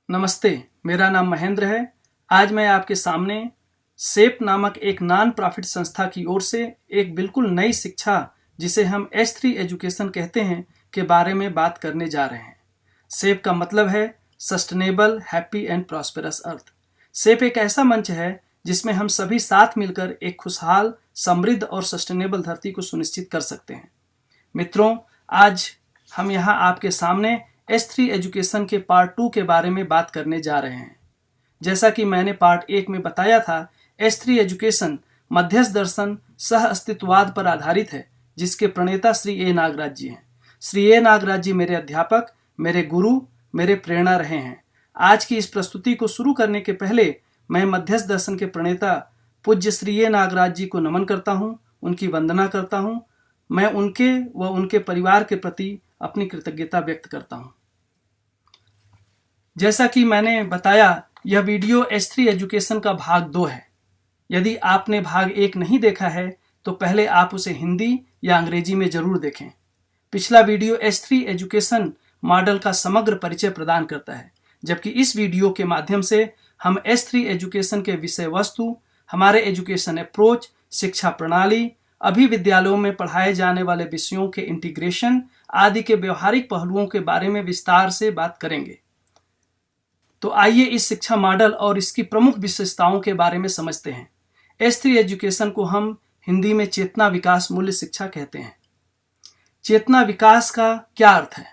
नमस्ते, मेरा नाम महेंद्र है। आज मैं आपके सामने सेप नामक एक नॉन प्रॉफिट संस्था की ओर से एक बिल्कुल नई शिक्षा जिसे हम H3 एजुकेशन कहते हैं के बारे में बात करने जा रहे हैं। सेप का मतलब है सस्टेनेबल, हैप्पी एंड प्रॉस्पेरस अर्थ। सेप एक ऐसा मंच है जिसमें हम सभी साथ मिलकर एक खुशहाल, समृद्ध और सस्टेनेबल धरती को सुनिश्चित कर सकते हैं। मित्रों, आज हम यहाँ आपके सामने H3 एजुकेशन के पार्ट 2 के बारे में बात करने जा रहे हैं। जैसा कि मैंने पार्ट 1 में बताया था, H3 एजुकेशन मध्यस्थ दर्शन सह अस्तित्ववाद पर आधारित है, जिसके प्रणेता श्री ए नागराज जी हैं। श्री ए नागराज जी मेरे अध्यापक, मेरे गुरु, मेरे प्रेरणा रहे हैं। आज की इस प्रस्तुति को शुरू करने के पहले मैं मध्यस्थ दर्शन के प्रणेता पूज्य श्री ए नागराज जी को नमन करता हूँ, उनकी वंदना करता हूँ। मैं उनके व उनके परिवार के प्रति अपनी कृतज्ञता व्यक्त करता हूँ। जैसा कि मैंने बताया, यह वीडियो H3 एजुकेशन का भाग 2 है। यदि आपने भाग 1 नहीं देखा है तो पहले आप उसे हिंदी या अंग्रेजी में जरूर देखें। पिछला वीडियो H3 एजुकेशन मॉडल का समग्र परिचय प्रदान करता है, जबकि इस वीडियो के माध्यम से हम H3 एजुकेशन के विषय वस्तु, हमारे एजुकेशन अप्रोच, शिक्षा प्रणाली, अभी विद्यालयों में पढ़ाए जाने वाले विषयों के इंटीग्रेशन आदि के व्यवहारिक पहलुओं के बारे में विस्तार से बात करेंगे। तो आइए इस शिक्षा मॉडल और इसकी प्रमुख विशेषताओं के बारे में समझते हैं। H3 एजुकेशन को हम हिंदी में चेतना विकास मूल्य शिक्षा कहते हैं। चेतना विकास का क्या अर्थ है?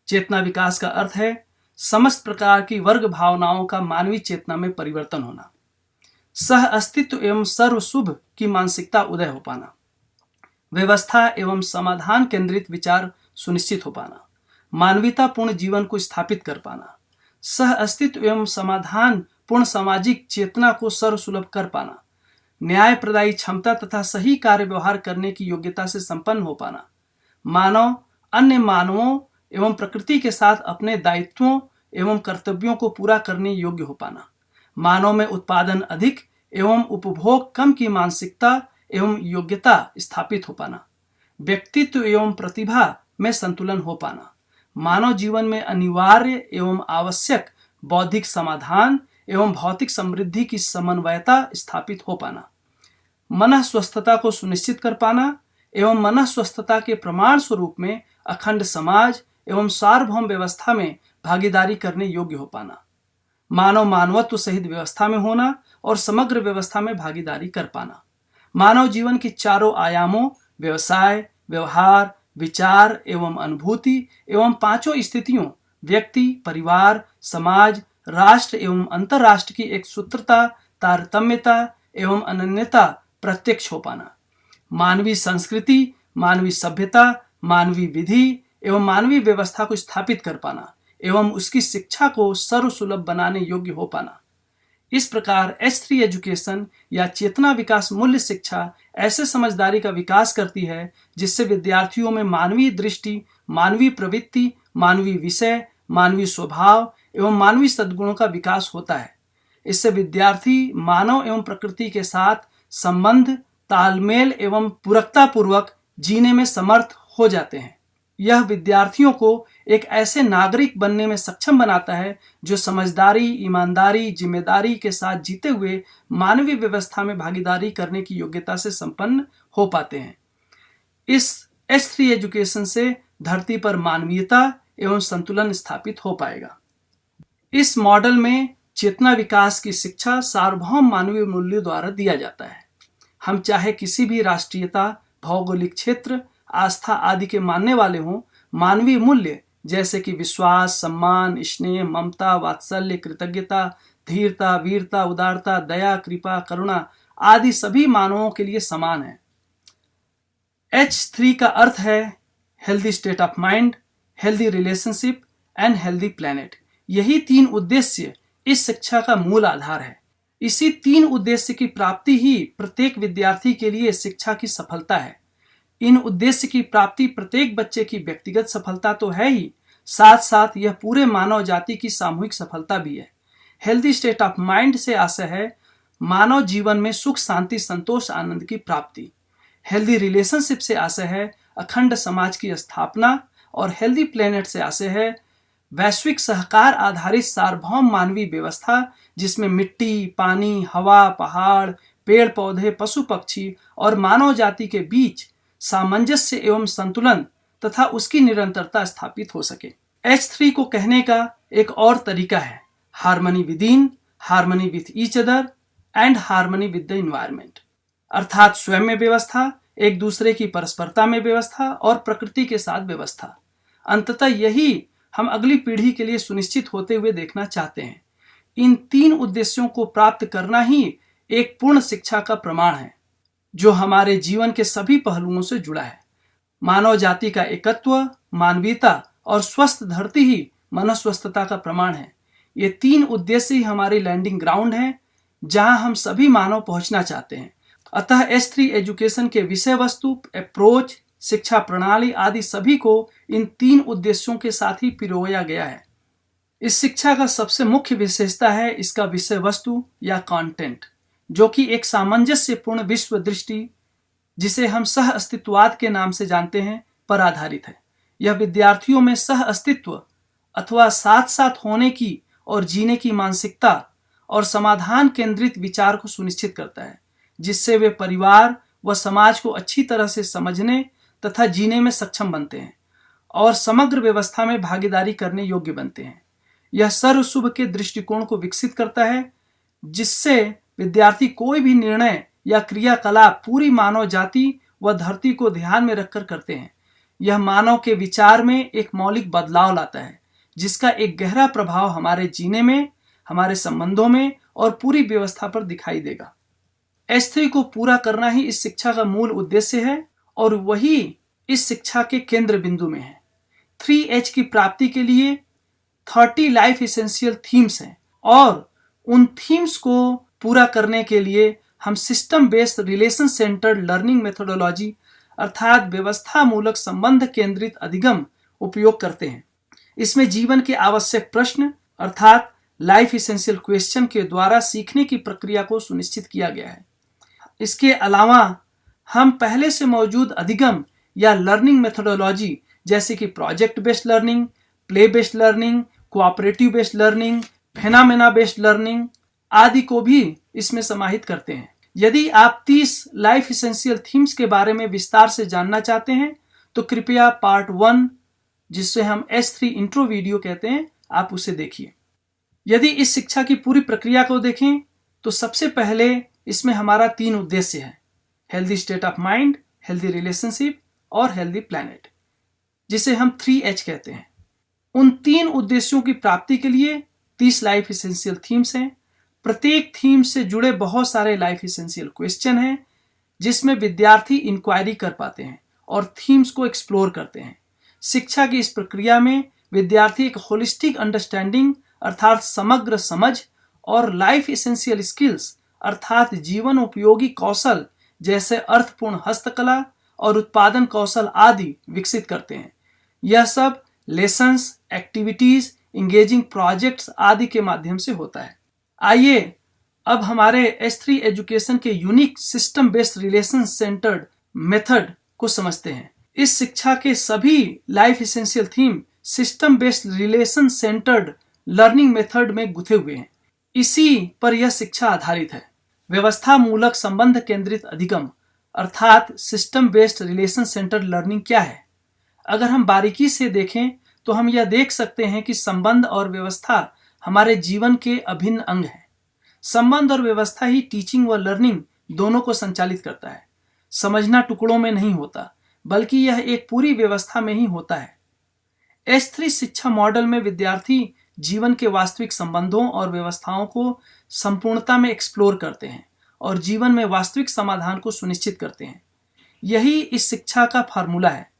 चेतना विकास का अर्थ है समस्त प्रकार की वर्ग भावनाओं का मानवीय चेतना में परिवर्तन होना, सह अस्तित्व एवं सर्व शुभ की मानसिकता उदय हो पाना, व्यवस्था एवं समाधान केंद्रित विचार सुनिश्चित हो पाना, मानवीयतापूर्ण जीवन को स्थापित कर पाना, सह अस्तित्व एवं समाधान पूर्ण सामाजिक चेतना को सर्वसुलभ कर पाना, न्याय प्रदायी क्षमता तथा सही कार्य व्यवहार करने की योग्यता से संपन्न हो पाना, मानव अन्य मानवों एवं प्रकृति के साथ अपने दायित्वों एवं कर्तव्यों को पूरा करने योग्य हो पाना, मानव में उत्पादन अधिक एवं उपभोग कम की मानसिकता एवं योग्यता स्थापित हो पाना, व्यक्तित्व एवं प्रतिभा में संतुलन हो पाना, मानव जीवन में अनिवार्य एवं आवश्यक बौद्धिक समाधान एवं भौतिक समृद्धि की समन्वयता स्थापित हो पाना, मन स्वस्थता को सुनिश्चित कर पाना एवं मन स्वस्थता के प्रमाण स्वरूप में अखंड समाज एवं सार्वभौम व्यवस्था में भागीदारी करने योग्य हो पाना, मानव मानवत्व सहित व्यवस्था में होना और समग्र व्यवस्था में भागीदारी कर पाना, मानव जीवन की चारों आयामों व्यवसाय, व्यवहार, विचार एवं अनुभूति एवं पांचों स्थितियों व्यक्ति, परिवार, समाज, राष्ट्र एवं अंतरराष्ट्र की एक सूत्रता, तारतम्यता एवं अनन्यता प्रत्यक्ष हो पाना, मानवीय संस्कृति, मानवीय सभ्यता, मानवीय विधि एवं मानवीय व्यवस्था को स्थापित कर पाना एवं उसकी शिक्षा को सर्वसुलभ बनाने योग्य हो पाना। इस प्रकार H3 एजुकेशन या चेतना विकास मूल्य शिक्षा ऐसे समझदारी का विकास करती है जिससे विद्यार्थियों में मानवीय दृष्टि, मानवीय प्रवृत्ति, मानवीय विषय, मानवीय स्वभाव एवं मानवीय सद्गुणों का विकास होता है। इससे विद्यार्थी मानव एवं प्रकृति के साथ संबंध, तालमेल एवं पूरकता पूर्वक जीने में समर्थ हो जाते हैं। यह विद्यार्थियों को एक ऐसे नागरिक बनने में सक्षम बनाता है जो समझदारी, ईमानदारी, जिम्मेदारी के साथ जीते हुए मानवीय व्यवस्था में भागीदारी करने की योग्यता से संपन्न हो पाते हैं। इस H3 एजुकेशन से धरती पर मानवीयता एवं संतुलन स्थापित हो पाएगा। इस मॉडल में चेतना विकास की शिक्षा सार्वभौम मानवीय मूल्यों द्वारा दिया जाता है। हम चाहे किसी भी राष्ट्रीयता, भौगोलिक क्षेत्र, आस्था आदि के मानने वाले हों, मानवीय मूल्य जैसे कि विश्वास, सम्मान, स्नेह, ममता, वात्सल्य, कृतज्ञता, धीरता, वीरता, उदारता, दया, कृपा, करुणा आदि सभी मानवों के लिए समान है। H3 का अर्थ है healthy state of mind, healthy relationship and healthy planet. यही 3 उद्देश्य इस शिक्षा का मूल आधार है। इसी 3 उद्देश्य की प्राप्ति ही प्रत्येक विद्यार्थी के लिए शिक्षा की सफलता है। इन उद्देश्य की प्राप्ति प्रत्येक बच्चे की व्यक्तिगत सफलता तो है ही, साथ साथ यह पूरे मानव जाति की सामूहिक सफलता भी है। हेल्दी स्टेट ऑफ माइंड से आशय है मानव जीवन में सुख, शांति, संतोष, आनंद की प्राप्ति। हेल्दी रिलेशनशिप से आशय है अखंड समाज की स्थापना और हेल्दी प्लेनेट से आशय है वैश्विक सहकार आधारित सार्वभौम मानवीय व्यवस्था जिसमें मिट्टी, पानी, हवा, पहाड़, पेड़ पौधे, पशु पक्षी और मानव जाति के बीच सामंजस्य एवं संतुलन तथा उसकी निरंतरता स्थापित हो सके। H3 को कहने का एक और तरीका है harmony with in, harmony with each other and harmony with the environment, अर्थात स्वयं में व्यवस्था, एक दूसरे की परस्परता में व्यवस्था और प्रकृति के साथ व्यवस्था। अंततः यही हम अगली पीढ़ी के लिए सुनिश्चित होते हुए देखना चाहते हैं। इन 3 उद्देश्यों को प्राप्त करना ही एक पूर्ण शिक्षा का प्रमाण है जो हमारे जीवन के सभी पहलुओं से जुड़ा है। मानव जाति का एकत्व, मानवीयता और स्वस्थ धरती ही मनस्वस्थता का प्रमाण है। ये 3 उद्देश्य ही हमारी लैंडिंग ग्राउंड है जहां हम सभी मानव पहुंचना चाहते हैं। अतः H3 एजुकेशन के विषय वस्तु, अप्रोच, शिक्षा प्रणाली आदि सभी को इन 3 उद्देश्यों के साथ ही पिरोया गया है। इस शिक्षा का सबसे मुख्य विशेषता है इसका विषय वस्तु या कंटेंट, जो कि एक सामंजस्यपूर्ण विश्व दृष्टि, जिसे हम सह अस्तित्ववाद के नाम से जानते हैं, पर आधारित है। यह विद्यार्थियों में सह अस्तित्व अथवा साथ साथ होने की और जीने की मानसिकता और समाधान केंद्रित विचार को सुनिश्चित करता है, जिससे वे परिवार व समाज को अच्छी तरह से समझने तथा जीने में सक्षम बनते हैं और समग्र व्यवस्था में भागीदारी करने योग्य बनते हैं। यह सर्वशुभ के दृष्टिकोण को विकसित करता है, जिससे विद्यार्थी कोई भी निर्णय या क्रियाकलाप पूरी मानव जाति व धरती को ध्यान में रखकर करते हैं। यह मानव के विचार में एक मौलिक बदलाव लाता है, जिसका एक गहरा प्रभाव हमारे जीने में, हमारे संबंधों में और पूरी व्यवस्था पर दिखाई देगा। H3 को पूरा करना ही इस शिक्षा का मूल उद्देश्य है और वही इस शिक्षा के केंद्र बिंदु में है। 3H की प्राप्ति के लिए 30 लाइफ एसेंशियल थीम्स हैं और उन थीम्स को पूरा करने के लिए हम system based relation centred learning methodology अर्थात व्यवस्था मूलक संबंध केंद्रित अधिगम उपयोग करते हैं। इसमें जीवन के आवश्यक प्रश्न अर्थात लाइफ एसेंशियल क्वेश्चन के द्वारा सीखने की प्रक्रिया को सुनिश्चित किया गया है। इसके अलावा हम पहले से मौजूद अधिगम या लर्निंग मेथोडोलॉजी जैसे कि project based learning, play based learning, cooperative based learning, phenomena based learning आदि को भी इसमें समाहित करते हैं। यदि आप 30 लाइफ एसेंशियल थीम्स के बारे में विस्तार से जानना चाहते हैं तो कृपया पार्ट 1 जिससे हम H3 इंट्रो वीडियो कहते हैं, आप उसे देखिए। यदि इस शिक्षा की पूरी प्रक्रिया को देखें तो सबसे पहले इसमें हमारा 3 उद्देश्य है, healthy state of mind, healthy relationship और हेल्दी प्लैनेट, जिसे हम 3H कहते हैं। उन 3 उद्देश्यों की प्राप्ति के लिए 30 लाइफ एसेंशियल थीम्स हैं। प्रत्येक थीम से जुड़े बहुत सारे लाइफ एसेंशियल क्वेश्चन हैं जिसमें विद्यार्थी इंक्वायरी कर पाते हैं और थीम्स को एक्सप्लोर करते हैं। शिक्षा की इस प्रक्रिया में विद्यार्थी एक होलिस्टिक अंडरस्टैंडिंग अर्थात समग्र समझ और लाइफ एसेंशियल स्किल्स अर्थात जीवन उपयोगी कौशल जैसे अर्थपूर्ण हस्तकला और उत्पादन कौशल आदि विकसित करते हैं। यह सब लेसन्स, एक्टिविटीज, इंगेजिंग प्रोजेक्ट्स आदि के माध्यम से होता है। आइए अब हमारे H3 एजुकेशन के unique system based relation centred method को समझते हैं। इस शिक्षा के सभी life essential theme system based relation centred learning method में गुथे हुए हैं। इसी पर यह शिक्षा आधारित है। व्यवस्था मूलक संबंध केंद्रित अधिगम अर्थात system based relation centred learning क्या है? अगर हम बारीकी से देखें तो हम यह देख सकते हैं कि संबंध और व्यवस्था हमारे जीवन के अभिन्न अंग हैं। संबंध और व्यवस्था ही टीचिंग व लर्निंग दोनों को संचालित करता है। समझना टुकड़ों में नहीं होता, बल्कि यह एक पूरी व्यवस्था में ही होता है। H3 शिक्षा मॉडल में विद्यार्थी जीवन के वास्तविक संबंधों और व्यवस्थाओं को संपूर्णता में एक्सप्लोर करते हैं और जीवन में वास्तविक समाधान को सुनिश्चित करते हैं। यही इस शिक्षा का फार्मूला है।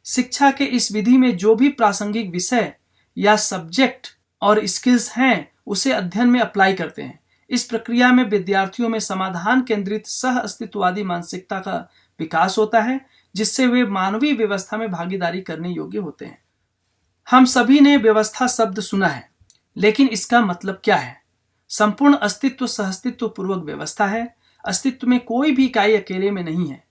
शिक्षा के इस विधि में जो भी प्रासंगिक विषय या सब्जेक्ट और स्किल्स हैं उसे अध्ययन में अप्लाई करते हैं। इस प्रक्रिया में विद्यार्थियों में समाधान केंद्रित सह अस्तित्ववादी मानसिकता का विकास होता है, जिससे वे मानवीय व्यवस्था में भागीदारी करने योग्य होते हैं। हम सभी ने व्यवस्था शब्द सुना है, लेकिन इसका मतलब क्या है? संपूर्ण अस्तित्व सहअस्तित्व पूर्वक व्यवस्था है। अस्तित्व में कोई भी इकाई अकेले में नहीं है,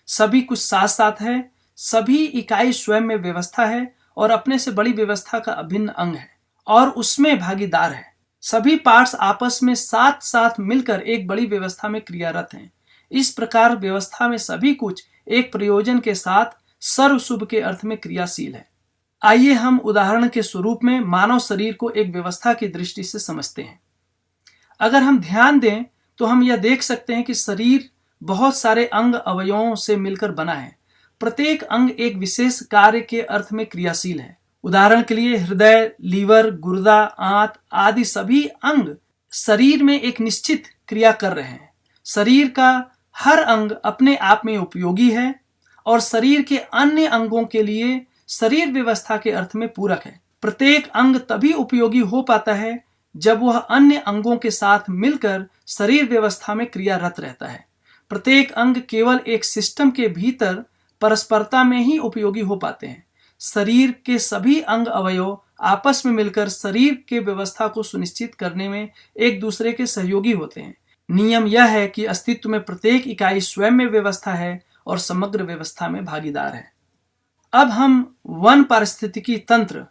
सभी कुछ साथ साथ है। सभी इकाई स्वयं में व्यवस्था है और अपने से बड़ी व्यवस्था का अभिन्न अंग है और उसमें भागीदार है। सभी पार्ट्स आपस में साथ साथ मिलकर एक बड़ी व्यवस्था में क्रियारत हैं। इस प्रकार व्यवस्था में सभी कुछ एक प्रयोजन के साथ सर्वशुभ के अर्थ में क्रियाशील है। आइए हम उदाहरण के स्वरूप में मानव शरीर को एक व्यवस्था की दृष्टि से समझते हैं। अगर हम ध्यान दें तो हम यह देख सकते हैं कि शरीर बहुत सारे अंग अवयवों से मिलकर बना है। प्रत्येक अंग एक विशेष कार्य के अर्थ में क्रियाशील है। उदाहरण के लिए हृदय, लीवर, गुर्दा, आंत आदि सभी अंग शरीर में एक निश्चित क्रिया कर रहे हैं। शरीर का हर अंग अपने आप में उपयोगी है और शरीर के अन्य अंगों के लिए शरीर व्यवस्था के अर्थ में पूरक है। प्रत्येक अंग तभी उपयोगी हो पाता है जब वह अन्य अंगों के साथ मिलकर शरीर व्यवस्था में क्रियारत रहता है। प्रत्येक अंग केवल एक सिस्टम के भीतर परस्परता में ही उपयोगी हो पाते हैं। शरीर के सभी अंग अवयव आपस में मिलकर शरीर के व्यवस्था को सुनिश्चित करने में एक दूसरे के सहयोगी होते हैं। नियम यह है कि अस्तित्व में प्रत्येक इकाई स्वयं में व्यवस्था है और समग्र व्यवस्था में भागीदार है। अब हम वन पारिस्थितिकी तंत्र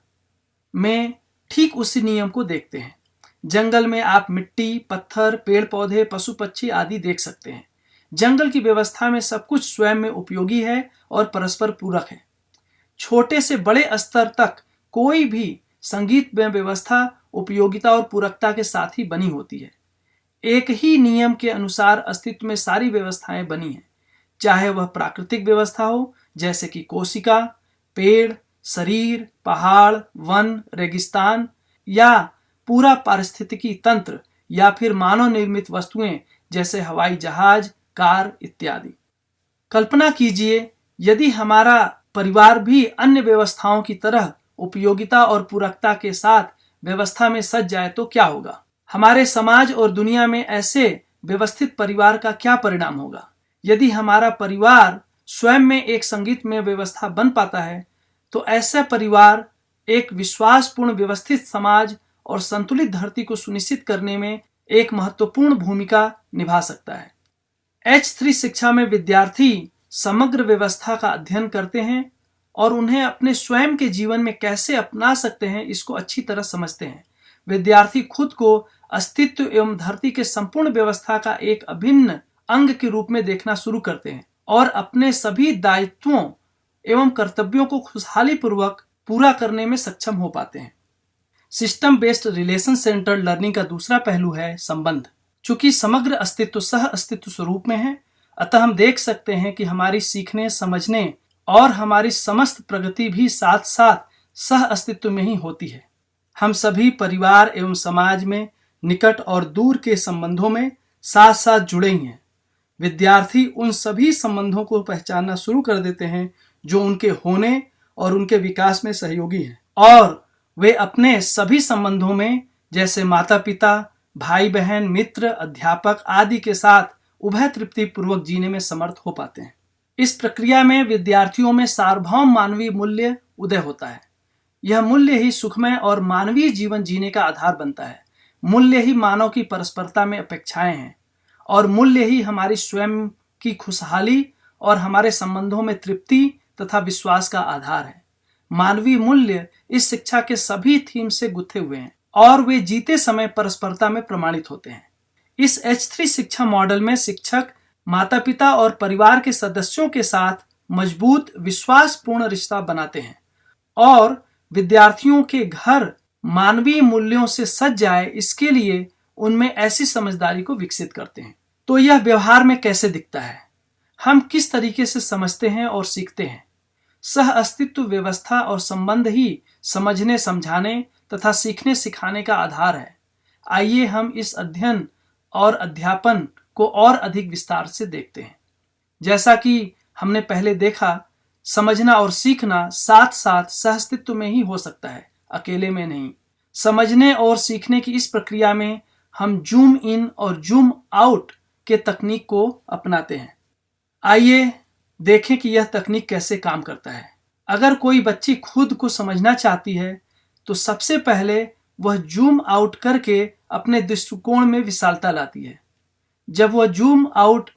में ठीक उसी नियम को देखते हैं। जंगल में आप मिट्टी, पत्थर, पेड़ पौधे, पशु पक्षी आदि देख सकते हैं। जंगल की व्यवस्था में सब कुछ स्वयं में उपयोगी है और परस्पर पूरक है। छोटे से बड़े स्तर तक कोई भी संगीत में व्यवस्था उपयोगिता और पूरकता के साथ ही बनी होती है। एक ही नियम के अनुसार अस्तित्व में सारी व्यवस्थाएं बनी हैं, चाहे वह प्राकृतिक व्यवस्था हो जैसे कि कोशिका, पेड़, शरीर, पहाड़, वन, रेगिस्तान या पूरा पारिस्थितिकी तंत्र, या फिर मानव निर्मित वस्तुएं जैसे हवाई जहाज, कार इत्यादि। कल्पना कीजिए यदि हमारा परिवार भी अन्य व्यवस्थाओं की तरह उपयोगिता और पूरकता के साथ व्यवस्था में सज जाए तो क्या होगा? हमारे समाज और दुनिया में ऐसे व्यवस्थित परिवार का क्या परिणाम होगा? यदि हमारा परिवार स्वयं में एक संगीतमय व्यवस्था बन पाता है तो ऐसा परिवार एक विश्वासपूर्ण व्यवस्थित समाज और संतुलित धरती को सुनिश्चित करने में एक महत्वपूर्ण भूमिका निभा सकता है। H3 शिक्षा में विद्यार्थी समग्र व्यवस्था का अध्ययन करते हैं और उन्हें अपने स्वयं के जीवन में कैसे अपना सकते हैं इसको अच्छी तरह समझते हैं। विद्यार्थी खुद को अस्तित्व एवं धरती के संपूर्ण व्यवस्था का एक अभिन्न अंग के रूप में देखना शुरू करते हैं और अपने सभी दायित्वों एवं कर्तव्यों को खुशहाली पूर्वक पूरा करने में सक्षम हो पाते हैं। System based relation centred learning का दूसरा पहलू है संबंध। चूंकि समग्र अस्तित्व सह अस्तित्व स्वरूप में है, अतः हम देख सकते हैं कि हमारी सीखने, समझने और हमारी समस्त प्रगति भी साथ साथ सह अस्तित्व में ही होती है। हम सभी परिवार एवं समाज में निकट और दूर के संबंधों में साथ साथ जुड़े ही हैं। विद्यार्थी उन सभी संबंधों को पहचानना शुरू कर देते हैं जो उनके होने और उनके विकास में सहयोगी हैं, और वे अपने सभी संबंधों में जैसे माता पिता, भाई बहन, मित्र, अध्यापक आदि के साथ उभय तृप्ति पूर्वक जीने में समर्थ हो पाते हैं। इस प्रक्रिया में विद्यार्थियों में सार्वभौम मानवीय मूल्य उदय होता है। यह मूल्य ही सुखमय और मानवीय जीवन जीने का आधार बनता है। मूल्य ही मानव की परस्परता में अपेक्षाएं हैं और मूल्य ही हमारी स्वयं की खुशहाली और हमारे संबंधों में तृप्ति तथा विश्वास का आधार है। मानवीय मूल्य इस शिक्षा के सभी थीम से गुथे हुए हैं और वे जीते समय परस्परता में प्रमाणित होते हैं। इस H3 शिक्षा मॉडल में शिक्षक माता पिता और परिवार के सदस्यों के साथ मजबूत विश्वासपूर्ण रिश्ता बनाते हैं और विद्यार्थियों के घर मानवीय मूल्यों से सज जाए, इसके लिए उनमें ऐसी समझदारी को विकसित करते हैं। तो यह व्यवहार में कैसे दिखता है? हम किस तरीके से समझते हैं और सीखते हैं? सह अस्तित्व व्यवस्था और संबंध ही समझने, समझाने तथा सीखने सिखाने का आधार है। आइए हम इस अध्ययन और अध्यापन को और अधिक विस्तार से देखते हैं। जैसा कि हमने पहले देखा, समझना और सीखना साथ साथ सहअस्तित्व में ही हो सकता है, अकेले में नहीं। समझने और सीखने की इस प्रक्रिया में हम जूम इन और जूम आउट के तकनीक को अपनाते हैं। आइए देखें कि यह तकनीक कैसे काम करता है। अगर कोई बच्ची खुद को समझना चाहती है तो सबसे पहले वह जूम आउट करके अपने दृष्टिकोण में विशालता लाती है। जब वह जूम आउट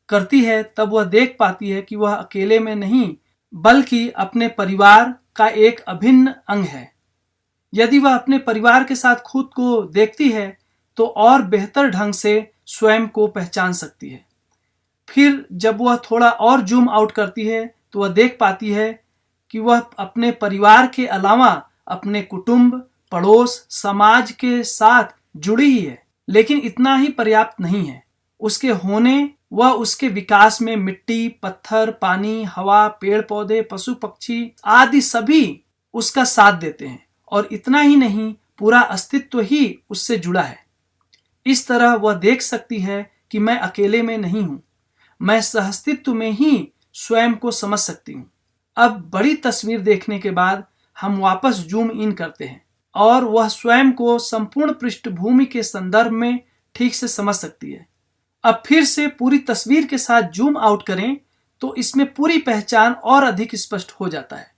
करती है तब वह देख पाती है कि वह अकेले में नहीं बल्कि अपने परिवार, का एक अभिन्न अंग है। यदि वह अपने परिवार के साथ खुद को देखती है तो और बेहतर ढंग से स्वयं को पहचान सकती है। फिर जब वह थोड़ा और जूम आउट करती है तो वह देख पाती है कि वह अपने परिवार के अलावा अपने कुटुंब, पड़ोस, समाज के साथ जुड़ी ही है। लेकिन इतना ही पर्याप्त नहीं है। उसके होने व उसके विकास में मिट्टी, पत्थर, पानी, हवा, पेड़ पौधे, पशु पक्षी आदि सभी उसका साथ देते हैं, और इतना ही नहीं, पूरा अस्तित्व ही उससे जुड़ा है। इस तरह वह देख सकती है कि मैं अकेले में नहीं हूं, मैं सहअस्तित्व में ही स्वयं को समझ सकती हूं। अब बड़ी तस्वीर देखने के बाद हम वापस जूम इन करते हैं और वह स्वयं को संपूर्ण पृष्ठभूमि के संदर्भ में ठीक से समझ सकती है। अब फिर से पूरी तस्वीर के साथ जूम आउट करें तो इसमें पूरी पहचान और अधिक स्पष्ट हो जाता है।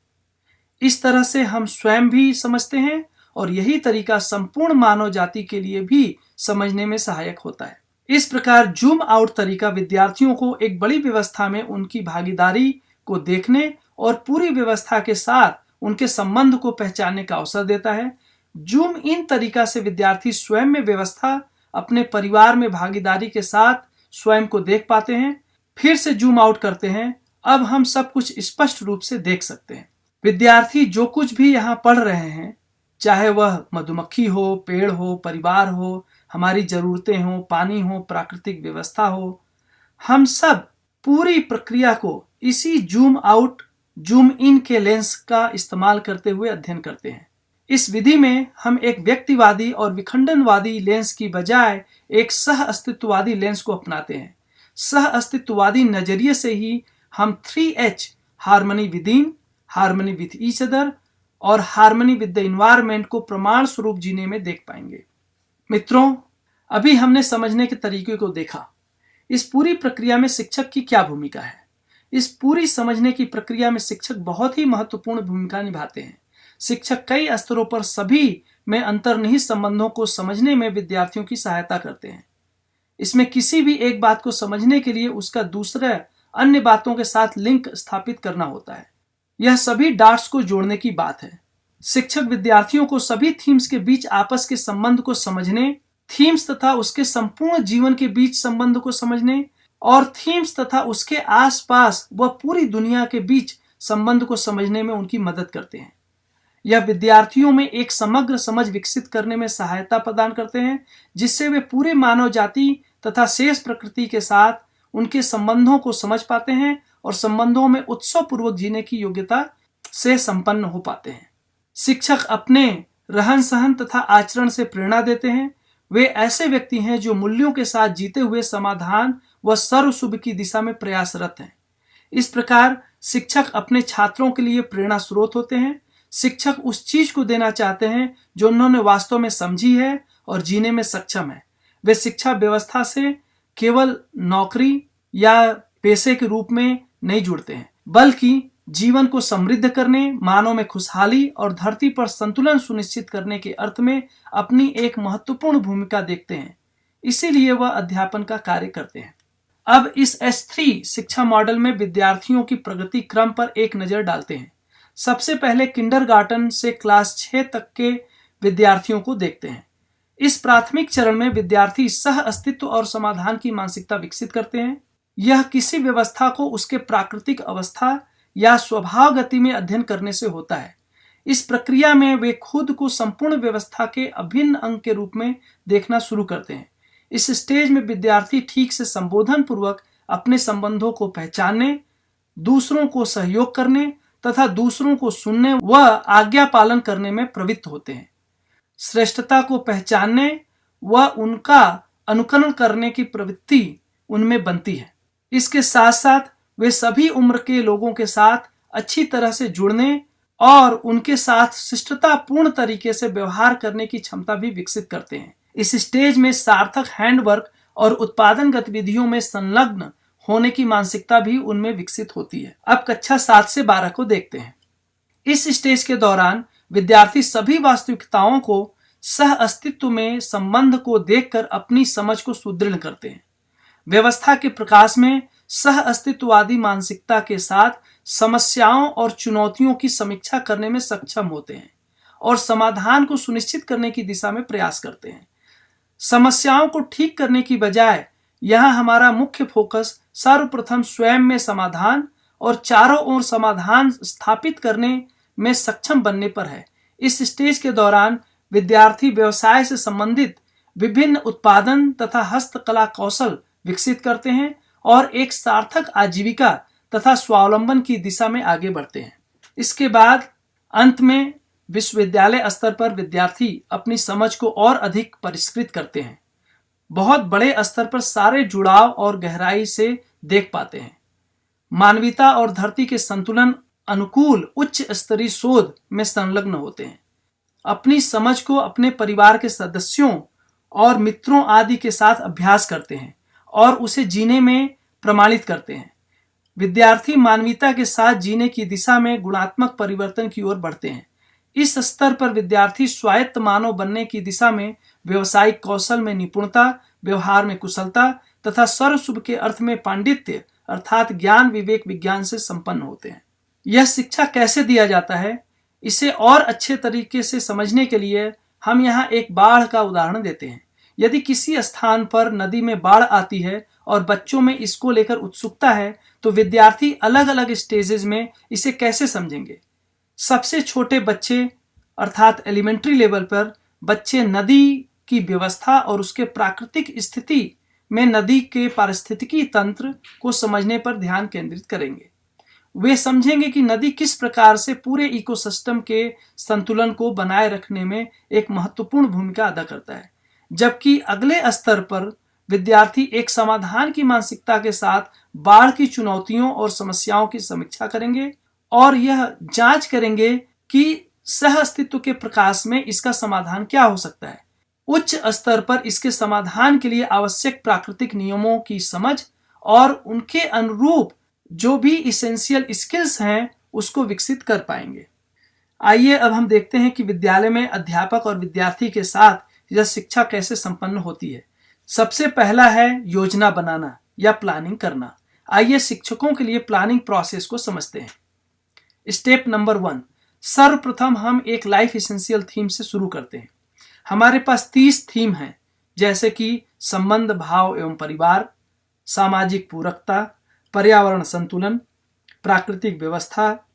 इस तरह से हम स्वयं भी समझते हैं और यही तरीका संपूर्ण मानव जाति के लिए भी समझने में सहायक होता है। इस प्रकार जूम आउट तरीका विद्यार्थियों को एक बड़ी व्यवस्था में उनकी भागीदारी को देखने और पूरी व्यवस्था के साथ उनके संबंध को पहचानने का अवसर देता है। जूम इन तरीका से विद्यार्थी स्वयं में व्यवस्था, अपने परिवार में भागीदारी के साथ स्वयं को देख पाते हैं। फिर से जूम आउट करते हैं। अब हम सब कुछ स्पष्ट रूप से देख सकते हैं। विद्यार्थी जो कुछ भी यहाँ पढ़ रहे हैं, चाहे वह मधुमक्खी हो, पेड़ हो, परिवार हो, हमारी जरूरतें हो, पानी हो, प्राकृतिक व्यवस्था हो, हम सब पूरी प्रक्रिया को इसी जूम आउट जूम इन के लेंस का इस्तेमाल करते हुए अध्ययन करते हैं। इस विधि में हम एक व्यक्तिवादी और विखंडनवादी लेंस की बजाय एक सह अस्तित्ववादी लेंस को अपनाते हैं। सह अस्तित्ववादी नजरिए से ही हम 3H harmony with in, harmony with each other और हार्मनी विद द एनवायरनमेंट को प्रमाण स्वरूप जीने में देख पाएंगे। मित्रों, अभी हमने समझने के तरीके को देखा। इस पूरी प्रक्रिया में शिक्षक की क्या भूमिका है? इस पूरी समझने की प्रक्रिया में शिक्षक बहुत ही महत्वपूर्ण भूमिका निभाते हैं। शिक्षक कई स्तरों पर सभी में अंतर्निहित संबंधों को समझने में विद्यार्थियों की सहायता करते हैं। इसमें किसी भी एक बात को समझने के लिए उसका दूसरे अन्य बातों के साथ लिंक स्थापित करना होता है। यह सभी डॉट्स को जोड़ने की बात है। शिक्षक विद्यार्थियों को सभी थीम्स के बीच आपस के संबंध को समझने, थीम्स तथा उसके संपूर्ण जीवन के बीच संबंध को समझने और थीम्स तथा उसके आसपास व पूरी दुनिया के बीच संबंध को समझने में उनकी मदद करते हैं। यह विद्यार्थियों में एक समग्र समझ विकसित करने में सहायता प्रदान करते हैं, जिससे वे पूरे मानव जाति तथा शेष प्रकृति के साथ उनके संबंधों को समझ पाते हैं और संबंधों में उत्सवपूर्वक जीने की योग्यता से संपन्न हो पाते हैं। शिक्षक अपने रहन सहन तथा आचरण से प्रेरणा देते हैं। वे ऐसे व्यक्ति हैं जो मूल्यों के साथ जीते हुए समाधान व सर्वशुभ की दिशा में प्रयासरत हैं। इस प्रकार शिक्षक अपने छात्रों के लिए प्रेरणा स्रोत होते हैं। शिक्षक उस चीज को देना चाहते हैं जो उन्होंने वास्तव में समझी है और जीने में सक्षम है। वे शिक्षा व्यवस्था से केवल नौकरी या पेशे के रूप में नहीं जुड़ते हैं, बल्कि जीवन को समृद्ध करने, मानव में खुशहाली और धरती पर संतुलन सुनिश्चित करने के अर्थ में अपनी एक महत्वपूर्ण भूमिका देखते हैं। इसीलिए वह अध्यापन का कार्य करते हैं। अब इस S3 शिक्षा मॉडल में विद्यार्थियों की प्रगति क्रम पर एक नजर डालते हैं। सबसे पहले किंडरगार्टन से क्लास 6 तक के विद्यार्थियों को देखते हैं। इस प्राथमिक चरण में विद्यार्थी सह अस्तित्व और समाधान की मानसिकता विकसित करते हैं। यह किसी व्यवस्था को उसके प्राकृतिक अवस्था या स्वभाव गति में अध्ययन करने से होता है। इस प्रक्रिया में वे खुद को संपूर्ण व्यवस्था के अभिन्न अंग के रूप में देखना शुरू करते हैं। इस स्टेज में विद्यार्थी ठीक से संबोधन पूर्वक अपने संबंधों को पहचानने, दूसरों को सहयोग करने तथा दूसरों को सुनने व आज्ञा पालन करने में प्रवृत्त होते हैं। श्रेष्ठता को पहचानने व उनका अनुकरण करने की प्रवृत्ति उनमें बनती है। इसके साथ साथ वे सभी उम्र के लोगों के साथ अच्छी तरह से जुड़ने और उनके साथ शिष्टतापूर्ण तरीके से व्यवहार करने की क्षमता भी विकसित करते हैं। इस स्टेज में सार्थक हैंडवर्क और उत्पादन गतिविधियों में संलग्न होने की मानसिकता भी उनमें विकसित होती है। अब कक्षा 7 से 12 को देखते हैं। इस स्टेज के दौरान विद्यार्थी सभी वास्तविकताओं को सह अस्तित्व में संबंध को देखकर अपनी समझ को सुदृढ़ करते हैं। व्यवस्था के प्रकाश में सह अस्तित्ववादी मानसिकता के साथ समस्याओं और चुनौतियों की समीक्षा करने में सक्षम होते हैं और समाधान को सुनिश्चित करने की दिशा में प्रयास करते हैं। समस्याओं को ठीक करने की बजाय यहाँ हमारा मुख्य फोकस सर्वप्रथम स्वयं में समाधान और चारों ओर समाधान स्थापित करने में सक्षम बनने पर है। इस स्टेज के दौरान विद्यार्थी व्यवसाय से संबंधित विभिन्न उत्पादन तथा हस्तकला कौशल विकसित करते हैं और एक सार्थक आजीविका तथा स्वावलंबन की दिशा में आगे बढ़ते हैं। इसके बाद अंत में विश्वविद्यालय स्तर पर विद्यार्थी अपनी समझ को और अधिक परिष्कृत करते हैं, बहुत बड़े स्तर पर सारे जुड़ाव और गहराई से देख पाते हैं, मानवीयता और धरती के संतुलन अनुकूल उच्च स्तरीय शोध में संलग्न होते हैं, अपनी समझ को अपने परिवार के सदस्यों और मित्रों आदि के साथ अभ्यास करते हैं और उसे जीने में प्रमाणित करते हैं। विद्यार्थी मानवीयता के साथ जीने की दिशा में गुणात्मक परिवर्तन की ओर बढ़ते हैं। इस स्तर पर विद्यार्थी स्वायत्त मानव बनने की दिशा में व्यवसायिक कौशल में निपुणता, व्यवहार में कुशलता तथा सर्वशुभ के अर्थ में पांडित्य अर्थात ज्ञान विवेक विज्ञान से संपन्न होते हैं। यह शिक्षा कैसे दिया जाता है, इसे और अच्छे तरीके से समझने के लिए हम यहाँ एक बाढ़ का उदाहरण देते हैं। यदि किसी स्थान पर नदी में बाढ़ आती है और बच्चों में इसको लेकर उत्सुकता है तो विद्यार्थी अलग अलग स्टेजेस में इसे कैसे समझेंगे। सबसे छोटे बच्चे अर्थात एलिमेंट्री लेवल पर बच्चे नदी की व्यवस्था और उसके प्राकृतिक स्थिति में नदी के पारिस्थितिकी तंत्र को समझने पर ध्यान केंद्रित करेंगे। वे समझेंगे कि नदी किस प्रकार से पूरे इकोसिस्टम के संतुलन को बनाए रखने में एक महत्वपूर्ण भूमिका अदा करता है, जबकि अगले स्तर पर विद्यार्थी एक समाधान की मानसिकता के साथ बाढ़ की चुनौतियों और समस्याओं की समीक्षा करेंगे और यह जांच करेंगे कि सह अस्तित्व के प्रकाश में इसका समाधान क्या हो सकता है। उच्च स्तर पर इसके समाधान के लिए आवश्यक प्राकृतिक नियमों की समझ और उनके अनुरूप जो भी इसेंशियल स्किल्स हैं उसको विकसित कर पाएंगे। आइए अब हम देखते हैं कि विद्यालय में अध्यापक और विद्यार्थी के साथ यह शिक्षा कैसे संपन्न होती है। सबसे पहला है योजना बनाना या प्लानिंग करना। आइए शिक्षकों के लिए प्लानिंग प्रोसेस को समझते हैं। स्टेप नंबर 1, सर्वप्रथम हम एक लाइफ एसेंशियल थीम से शुरू करते हैं। हमारे पास 30 थीम हैं, जैसे कि संबंध, भाव एवं परिवार, सामाजिक पूरकता, पर्यावरण संतुलन, प्राकृतिक व्यवस्था,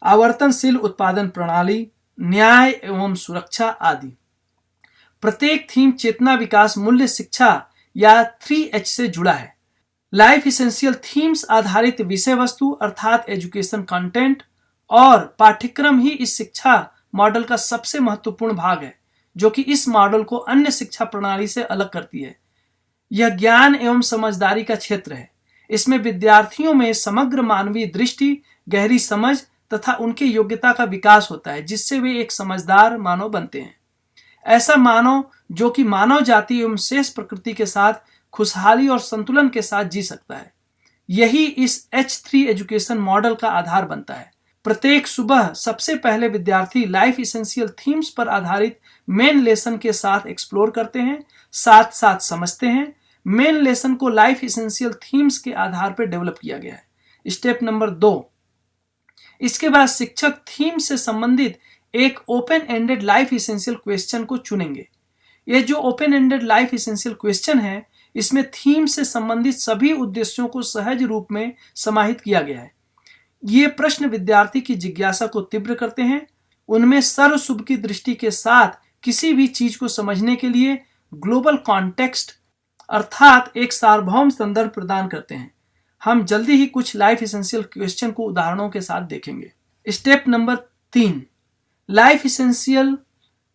आवर्तनशील उत्पादन प्रणाली, न्याय एवं सुरक्षा आदि। प्रत्येक थीम चेतना, विकास, मूल्य, शिक्षा या 3H से जुड़ा है। लाइफ एसेंशियल थीम्स आधारित विषय वस्तु अर्थात एजुकेशन कंटेंट और पाठ्यक्रम ही इस शिक्षा मॉडल का सबसे महत्वपूर्ण भाग है, जो कि इस मॉडल को अन्य शिक्षा प्रणाली से अलग करती है। यह ज्ञान एवं समझदारी का क्षेत्र है। इसमें विद्यार्थियों में समग्र मानवीय दृष्टि, गहरी समझ तथा उनके योग्यता का विकास होता है, जिससे वे एक समझदार मानव बनते हैं। ऐसा मानव जो कि मानव जाति एवं शेष प्रकृति के साथ खुशहाली और संतुलन के साथ जी सकता है। यही इस H3 एजुकेशन मॉडल का आधार बनता है। प्रत्येक सुबह सबसे पहले विद्यार्थी लाइफ एसेंशियल थीम्स पर आधारित मेन लेसन के साथ एक्सप्लोर करते हैं, साथ साथ समझते हैं। मेन लेसन को लाइफ एसेंशियल थीम्स के आधार पर डेवलप किया गया है। स्टेप नंबर 2, इसके बाद शिक्षक थीम से संबंधित एक open ended life essential question को चुनेंगे। यह जो open ended life essential question है, इसमें थीम से संबंधित सभी उद्देश्यों को सहज रूप में समाहित किया गया है। ये प्रश्न विद्यार्थी की जिज्ञासा को तीव्र करते हैं, उनमें सर्वशुभ की दृष्टि के साथ किसी भी चीज को समझने के लिए ग्लोबल कॉन्टेक्स्ट अर्थात एक सार्वभौम संदर्भ प्रदान करते हैं। हम जल्दी ही कुछ लाइफ एसेंशियल क्वेश्चन को उदाहरणों के साथ देखेंगे। Step number 3, life essential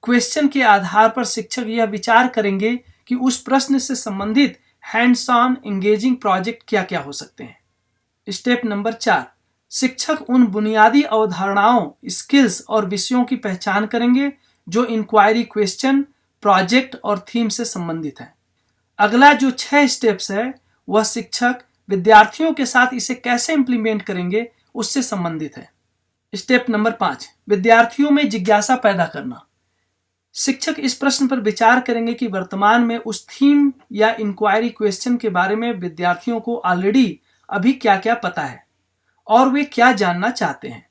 question के आधार पर शिक्षक यह विचार करेंगे कि उस प्रश्न से संबंधित हैंड्स ऑन एंगेजिंग प्रोजेक्ट क्या क्या हो सकते हैं। स्टेप नंबर 4, शिक्षक उन बुनियादी अवधारणाओं, स्किल्स और विषयों की पहचान करेंगे जो इंक्वायरी क्वेश्चन, प्रोजेक्ट और थीम से संबंधित है। अगला जो 6 स्टेप्स है वह शिक्षक विद्यार्थियों के साथ इसे कैसे इंप्लीमेंट करेंगे उससे संबंधित है। स्टेप नंबर 5, विद्यार्थियों में जिज्ञासा पैदा करना। शिक्षक इस प्रश्न पर विचार करेंगे कि वर्तमान में उस थीम या इंक्वायरी क्वेश्चन के बारे में विद्यार्थियों को ऑलरेडी अभी क्या क्या पता है और वे क्या जानना चाहते हैं।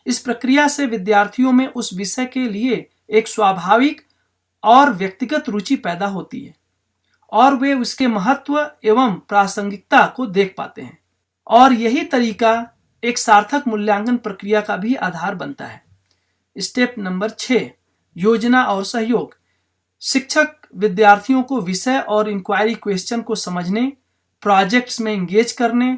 इस प्रक्रिया से विद्यार्थियों में उस विषय के लिए एक स्वाभाविक और व्यक्तिगत रुचि पैदा होती है और वे उसके महत्व एवं प्रासंगिकता को देख पाते हैं, और यही तरीका एक सार्थक मूल्यांकन प्रक्रिया का भी आधार बनता है। स्टेप नंबर 6, योजना और सहयोग। शिक्षक विद्यार्थियों को विषय और इंक्वायरी क्वेश्चन को समझने, प्रोजेक्ट्स में एंगेज करने,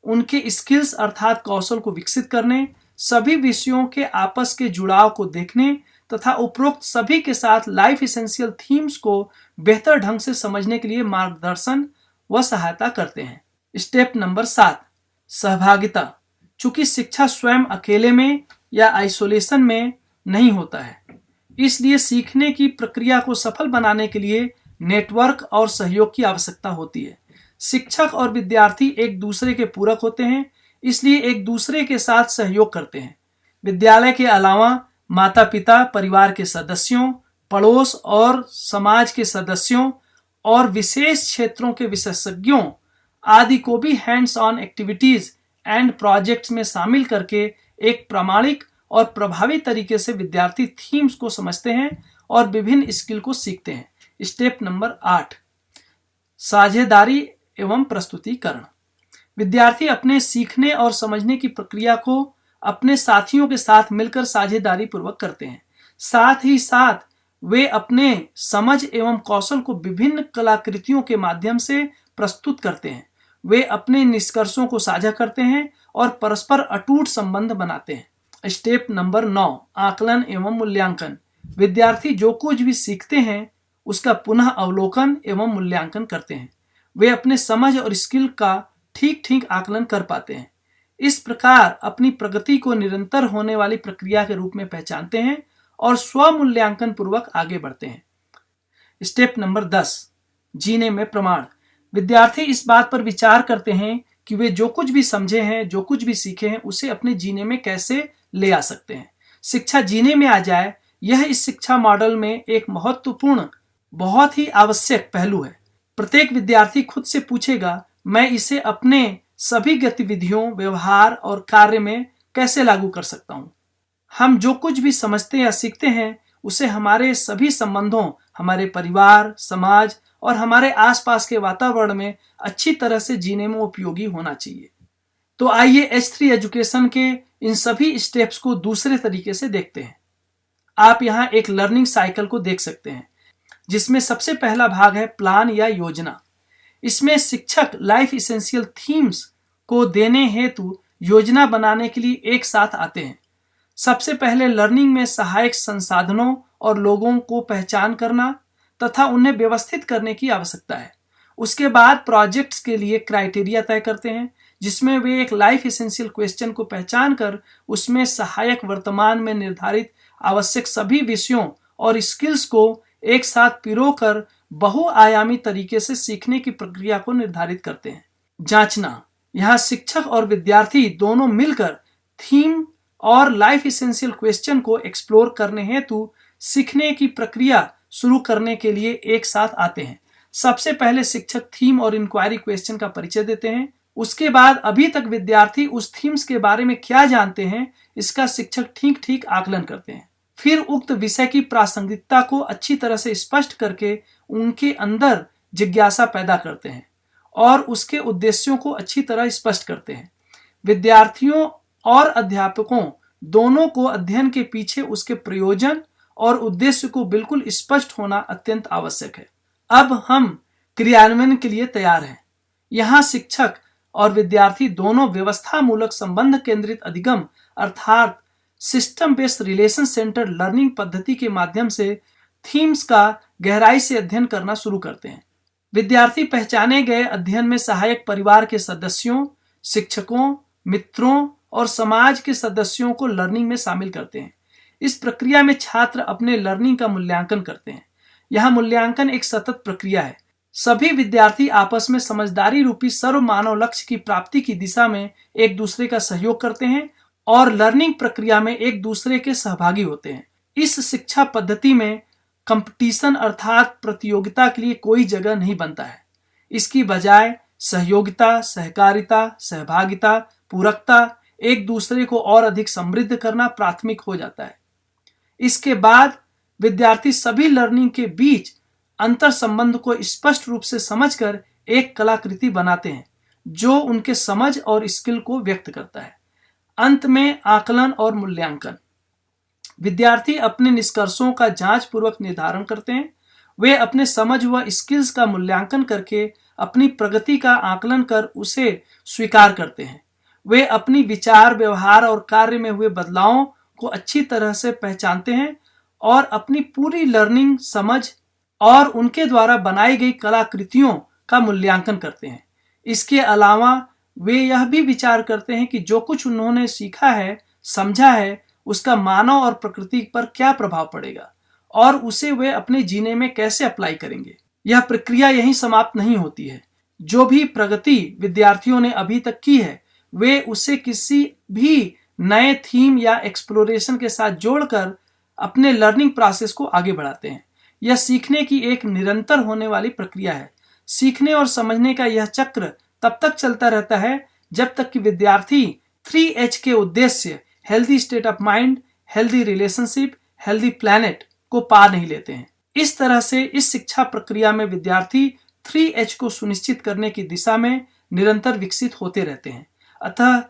उनके स्किल्स अर्थात कौशल को विकसित करने, सभी विषयों के आपस के जुड़ाव को देखने तथा उपरोक्त सभी के साथ लाइफ एसेंशियल थीम्स को बेहतर ढंग से समझने के लिए मार्गदर्शन व सहायता करते हैं। स्टेप नंबर 7, सहभागिता। चूंकि शिक्षा स्वयं अकेले में या आइसोलेशन में नहीं होता है, इसलिए सीखने की प्रक्रिया को सफल बनाने के लिए नेटवर्क और सहयोग की आवश्यकता होती है। शिक्षक और विद्यार्थी एक दूसरे के पूरक होते हैं, इसलिए एक दूसरे के साथ सहयोग करते हैं। विद्यालय के अलावा माता पिता, परिवार के सदस्यों, पड़ोस और समाज के सदस्यों और विशेष क्षेत्रों के विशेषज्ञों आदि को भी hands on activities and projects में शामिल करके एक प्रामाणिक और प्रभावी तरीके से विद्यार्थी थीम्स को समझते हैं और विभिन्न स्किल को सीखते हैं। स्टेप नंबर 8, साझेदारी एवं प्रस्तुतिकरण। विद्यार्थी अपने सीखने और समझने की प्रक्रिया को अपने साथियों के साथ मिलकर साझेदारी पूर्वक करते हैं। साथ ही साथ वे अपने समझ एवं कौशल को विभिन्न कलाकृतियों के माध्यम से प्रस्तुत करते हैं। वे अपने निष्कर्षों को साझा करते हैं और परस्पर अटूट संबंध बनाते हैं। स्टेप नंबर 9, आकलन एवं मूल्यांकन। विद्यार्थी जो कुछ भी सीखते हैं उसका पुनः अवलोकन एवं मूल्यांकन करते हैं। वे अपने समझ और स्किल का ठीक ठीक आकलन कर पाते हैं। इस प्रकार अपनी प्रगति को निरंतर होने वाली प्रक्रिया के रूप में पहचानते हैं और स्व मूल्यांकन पूर्वक आगे बढ़ते हैं। स्टेप नंबर 10, जीने में प्रमाण। विद्यार्थी इस बात पर विचार करते हैं कि वे जो कुछ भी समझे हैं, जो कुछ भी सीखे हैं, उसे अपने जीने में कैसे ले आ सकते हैं। शिक्षा जीने में आ जाए, यह इस शिक्षा मॉडल में एक महत्वपूर्ण, बहुत ही आवश्यक पहलू है। प्रत्येक विद्यार्थी खुद से पूछेगा, मैं इसे अपने सभी गतिविधियों, व्यवहार और कार्य में कैसे लागू कर सकता हूँ। हम जो कुछ भी समझते या सीखते हैं उसे हमारे सभी संबंधों, हमारे परिवार, समाज और हमारे आसपास के वातावरण में अच्छी तरह से जीने में उपयोगी होना चाहिए। तो आइए H3 एजुकेशन के इन सभी स्टेप्स को दूसरे तरीके से देखते हैं। आप यहाँ एक लर्निंग साइकिल को देख सकते हैं, जिसमें सबसे पहला भाग है प्लान या योजना। इसमें शिक्षक लाइफ एसेंशियल थीम्स को देने हेतु योजना बनाने के लिए एक साथ आते हैं। सबसे पहले लर्निंग में सहायक संसाधनों और लोगों को पहचान करना तथा उन्हें व्यवस्थित करने की आवश्यकता है। उसके बाद प्रोजेक्ट्स के लिए क्राइटेरिया तय करते हैं, जिसमें वे एक लाइफ एसेंशियल क्वेश्चन को पहचान कर उसमें सहायक वर्तमान में निर्धारित आवश्यक सभी विषयों और स्किल्स को एक साथ पिरोकर बहुआयामी तरीके से सीखने की प्रक्रिया को निर्धारित करते हैं। जांचना, यहाँ शिक्षक और विद्यार्थी दोनों मिलकर थीम और लाइफ एसेंशियल क्वेश्चन को एक्सप्लोर करने हेतु सीखने की प्रक्रिया शुरू करने के लिए एक साथ आते हैं। सबसे पहले शिक्षक थीम और इंक्वायरी क्वेश्चन का परिचय देते हैं। उसके बाद अभी तक विद्यार्थी उस थीम्स के बारे में क्या जानते हैं, इसका शिक्षक ठीक ठीक आकलन करते हैं। फिर उक्त विषय की प्रासंगिकता को अच्छी तरह से स्पष्ट करके उनके अंदर जिज्ञासा पैदा करते हैं और उसके उद्देश्यों को अच्छी तरह स्पष्ट करते हैं। विद्यार्थियों और अध्यापकों दोनों को अध्ययन के पीछे उसके प्रयोजन और उद्देश्य को बिल्कुल स्पष्ट होना अत्यंत आवश्यक है। अब हम क्रियान्वयन के लिए तैयार हैं। यहाँ शिक्षक और विद्यार्थी दोनों व्यवस्था मूलक संबंध केंद्रित अधिगम अर्थात system based relation centre learning पद्धति के माध्यम से थीम्स का गहराई से अध्ययन करना शुरू करते हैं। विद्यार्थी पहचाने गए अध्ययन में सहायक परिवार के सदस्यों, शिक्षकों, मित्रों और समाज के सदस्यों को लर्निंग में शामिल करते हैं। इस प्रक्रिया में छात्र अपने लर्निंग का मूल्यांकन करते हैं। यह मूल्यांकन एक सतत प्रक्रिया है। सभी विद्यार्थी आपस में समझदारी रूपी सर्व मानव लक्ष्य की प्राप्ति की दिशा में एक दूसरे का सहयोग करते हैं और लर्निंग प्रक्रिया में एक दूसरे के सहभागी होते हैं। इस शिक्षा पद्धति में कंपटीशन अर्थात प्रतियोगिता के लिए कोई जगह नहीं बनता है। इसकी बजाय सहयोगिता, सहकारिता, सहभागिता, पूरकता एक दूसरे को और अधिक समृद्ध करना प्राथमिक हो जाता है। इसके बाद विद्यार्थी सभी लर्निंग के बीच अंतर संबंध को स्पष्ट रूप से समझकर एक कलाकृति बनाते हैं जो उनके समझ और स्किल को व्यक्त करता है। अंत में आकलन और मूल्यांकन। विद्यार्थी अपने निष्कर्षों का जांच पूर्वक निर्धारण करते हैं। वे अपने समझ व स्किल्स का मूल्यांकन करके अपनी प्रगति का आकलन कर उसे स्वीकार करते हैं। वे अपनी विचार, व्यवहार और कार्य में हुए बदलावों को अच्छी तरह से पहचानते हैं और अपनी पूरी लर्निंग, समझ और उनके द्वारा बनाई गई कलाकृतियों का मूल्यांकन करते हैं। इसके अलावा वे यह भी विचार करते हैं कि जो कुछ उन्होंने सीखा है, समझा है, उसका मानव और प्रकृति पर क्या प्रभाव पड़ेगा और उसे वे अपने जीने में कैसे अप्लाई करेंगे। यह प्रक्रिया यहीं समाप्त नहीं होती है। जो भी प्रगति विद्यार्थियों ने अभी तक की है, वे उसे किसी भी नए थीम या एक्सप्लोरेशन के साथ जोड़कर अपने लर्निंग प्रोसेस को आगे बढ़ाते हैं। यह सीखने की एक निरंतर होने वाली प्रक्रिया है। सीखने और समझने का यह चक्र तब तक चलता रहता है जब तक कि विद्यार्थी 3H के उद्देश्य healthy state of mind, healthy relationship, healthy planet को पा नहीं लेते हैं। इस तरह से इस शिक्षा प्रक्रिया में विद्यार्थी 3H को सुनिश्चित करने की दिशा में निरंतर विकसित होते रहते हैं। अतः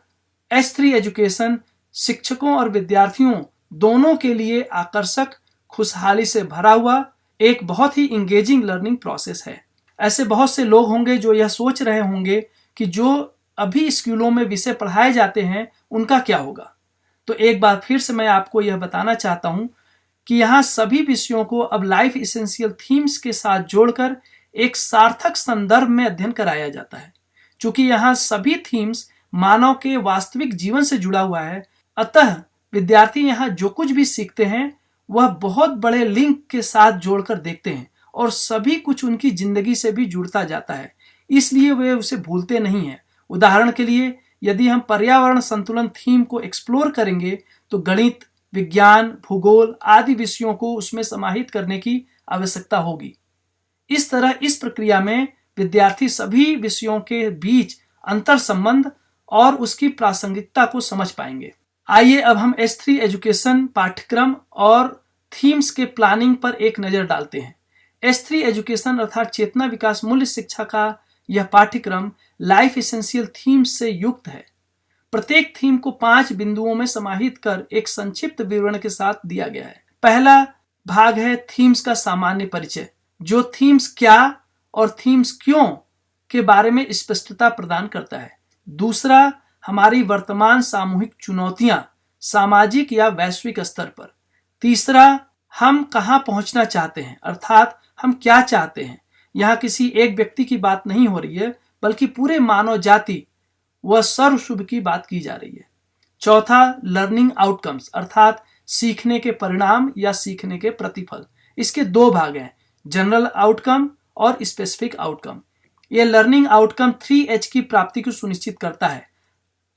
H3 एजुकेशन शिक्षकों और विद्यार्थियों दोनों के लिए आकर्षक, खुशहाली से भरा हुआ एक बहुत ही इंगेजिंग लर्निंग प्रोसेस है। ऐसे बहुत से लोग होंगे जो यह सोच रहे होंगे कि जो अभी स्कूलों में विषय पढ़ाए जाते हैं उनका क्या होगा। तो एक बार फिर से मैं आपको यह बताना चाहता हूं कि यहाँ सभी विषयों को अब लाइफ इसेंशियल थीम्स के साथ जोड़कर एक सार्थक संदर्भ में अध्ययन कराया जाता है। चूंकि यहाँ सभी थीम्स मानव के वास्तविक जीवन से जुड़ा हुआ है, अतः विद्यार्थी यहाँ जो कुछ भी सीखते हैं वह बहुत बड़े लिंक के साथ जोड़कर देखते हैं और सभी कुछ उनकी जिंदगी से भी जुड़ता जाता है, इसलिए वे उसे भूलते नहीं हैं। उदाहरण के लिए यदि हम पर्यावरण संतुलन थीम को एक्सप्लोर करेंगे तो गणित, विज्ञान, भूगोल आदि विषयों को उसमें समाहित करने की आवश्यकता होगी। इस तरह इस प्रक्रिया में विद्यार्थी सभी विषयों के बीच अंतर संबंध और उसकी प्रासंगिकता को समझ पाएंगे। आइए अब हम H3 एजुकेशन पाठ्यक्रम और थीम्स के प्लानिंग पर एक नजर डालते हैं। H3 एजुकेशन अर्थात चेतना विकास मूल्य शिक्षा का यह पाठ्यक्रम लाइफ एसेंशियल थीम्स से युक्त है। प्रत्येक थीम को 5 बिंदुओं में समाहित कर एक संक्षिप्त विवरण के साथ दिया गया है। पहला भाग है थीम्स का सामान्य परिचय, जो थीम्स क्या और थीम्स क्यों के बारे में स्पष्टता प्रदान करता है। दूसरा, हमारी वर्तमान सामूहिक चुनौतियां सामाजिक या वैश्विक स्तर पर। तीसरा, हम कहां पहुंचना चाहते हैं, अर्थात हम क्या चाहते हैं। यहाँ किसी एक व्यक्ति की बात नहीं हो रही है, बल्कि पूरे मानव जाति व सर्वशुभ की बात की जा रही है। चौथा, लर्निंग आउटकम्स अर्थात सीखने के परिणाम या सीखने के प्रतिफल। इसके 2 भाग हैं, जनरल आउटकम और स्पेसिफिक आउटकम। यह लर्निंग आउटकम 3H की प्राप्ति को सुनिश्चित करता है।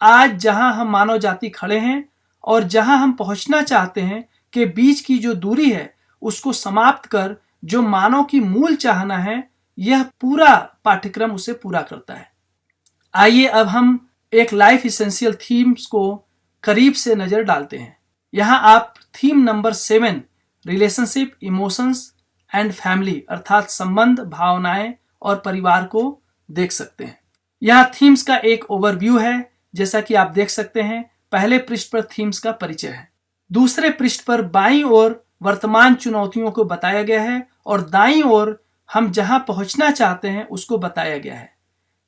आज जहां हम मानव जाति खड़े हैं और जहां हम पहुंचना चाहते हैं के बीच की जो दूरी है, उसको समाप्त कर जो मानव की मूल चाहना है, यह पूरा पाठ्यक्रम उसे पूरा करता है। आइए अब हम एक लाइफ इसेंशियल थीम्स को करीब से नजर डालते हैं। यहाँ आप theme number 7 relationship, emotions and family अर्थात संबंध, भावनाएं और परिवार को देख सकते हैं। यहाँ थीम्स का एक ओवरव्यू है। जैसा कि आप देख सकते हैं, पहले पृष्ठ पर थीम्स का परिचय है। दूसरे पृष्ठ पर बाईं ओर वर्तमान चुनौतियों को बताया गया है और दाईं ओर हम जहां पहुंचना चाहते हैं उसको बताया गया है।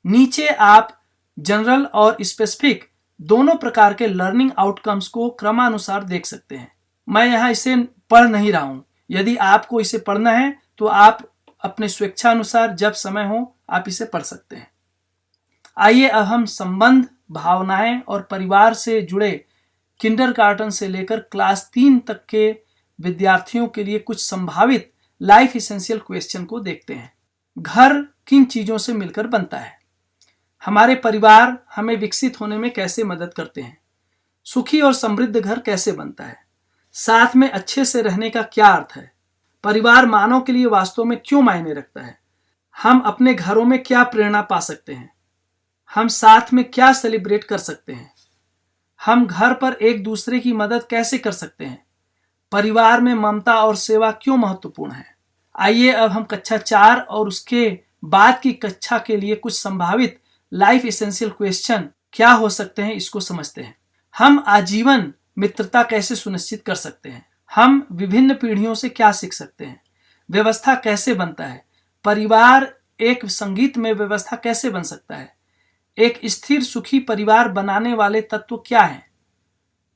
नीचे आप जनरल और स्पेसिफिक दोनों प्रकार के लर्निंग आउटकम्स को क्रमानुसार देख सकते हैं। मैं यहाँ इसे पढ़ नहीं रहा हूँ। यदि आपको इसे पढ़ना है तो आप अपने स्वेच्छानुसार जब समय हो आप इसे पढ़ सकते हैं। आइए अब हम संबंध, भावनाएं और परिवार से जुड़े किंडरगार्टन से लेकर क्लास 3 तक के विद्यार्थियों के लिए कुछ संभावित लाइफ इसेंशियल क्वेश्चन को देखते हैं। घर किन चीजों से मिलकर बनता है? हमारे परिवार हमें विकसित होने में कैसे मदद करते हैं? सुखी और समृद्ध घर कैसे बनता है? साथ में अच्छे से रहने का क्या अर्थ है? परिवार मानव के लिए वास्तव में क्यों मायने रखता है? हम अपने घरों में क्या प्रेरणा पा सकते हैं? हम साथ में क्या सेलिब्रेट कर सकते हैं? हम घर पर एक दूसरे की मदद कैसे कर सकते हैं? परिवार में ममता और सेवा क्यों महत्वपूर्ण है? आइए अब हम कक्षा 4 और उसके बाद की कक्षा के लिए कुछ संभावित लाइफ एसेंशियल क्वेश्चन क्या हो सकते हैं इसको समझते हैं। हम आजीवन मित्रता कैसे सुनिश्चित कर सकते हैं? हम विभिन्न पीढ़ियों से क्या सीख सकते हैं? व्यवस्था कैसे बनता है? परिवार एक संगीत में व्यवस्था कैसे बन सकता है? एक स्थिर सुखी परिवार बनाने वाले तत्व क्या हैं?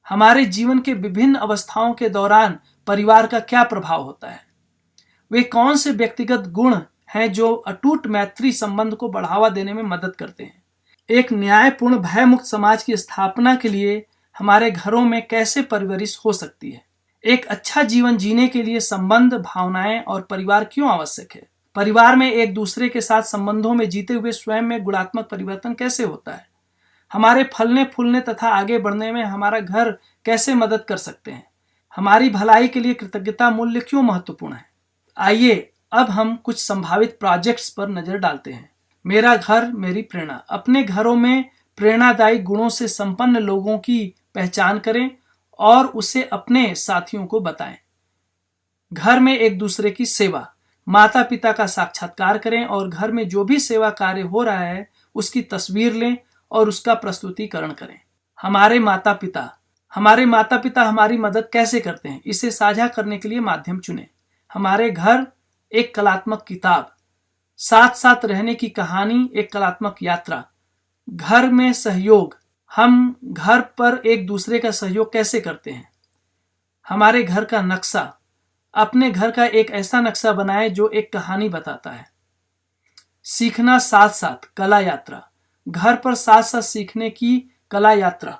हमारे जीवन के विभिन्न अवस्थाओं के दौरान परिवार का क्या प्रभाव होता है? वे कौन से व्यक्तिगत गुण हैं जो अटूट मैत्री संबंध को बढ़ावा देने में मदद करते हैं? एक न्यायपूर्ण भयमुक्त समाज की स्थापना के लिए हमारे घरों में कैसे परवरिश हो सकती है? एक अच्छा जीवन जीने के लिए संबंध, भावनाएं और परिवार क्यों आवश्यक है? परिवार में एक दूसरे के साथ संबंधों में जीते हुए स्वयं में गुणात्मक परिवर्तन कैसे होता है? हमारे फलने फूलने तथा आगे बढ़ने में हमारा घर कैसे मदद कर सकते हैं? हमारी भलाई के लिए कृतज्ञता मूल्य क्यों महत्वपूर्ण है? आइए अब हम कुछ संभावित प्रोजेक्ट्स पर नजर डालते हैं। मेरा घर मेरी प्रेरणा। अपने घरों में प्रेरणादायी गुणों से संपन्न लोगों की पहचान करें और उसे अपने साथियों को बताएं। घर में एक दूसरे की सेवा। माता पिता का साक्षात्कार करें और घर में जो भी सेवा कार्य हो रहा है उसकी तस्वीर लें और उसका प्रस्तुतिकरण करें। हमारे माता पिता हमारी मदद कैसे करते हैं, इसे साझा करने के लिए माध्यम चुनें। हमारे घर एक कलात्मक किताब। साथ साथ रहने की कहानी एक कलात्मक यात्रा। घर में सहयोग। हम घर पर एक दूसरे का सहयोग कैसे करते हैं? हमारे घर का नक्शा। अपने घर का एक ऐसा नक्शा बनाएं जो एक कहानी बताता है। सीखना साथ साथ कला यात्रा। घर पर साथ साथ सीखने की कला यात्रा।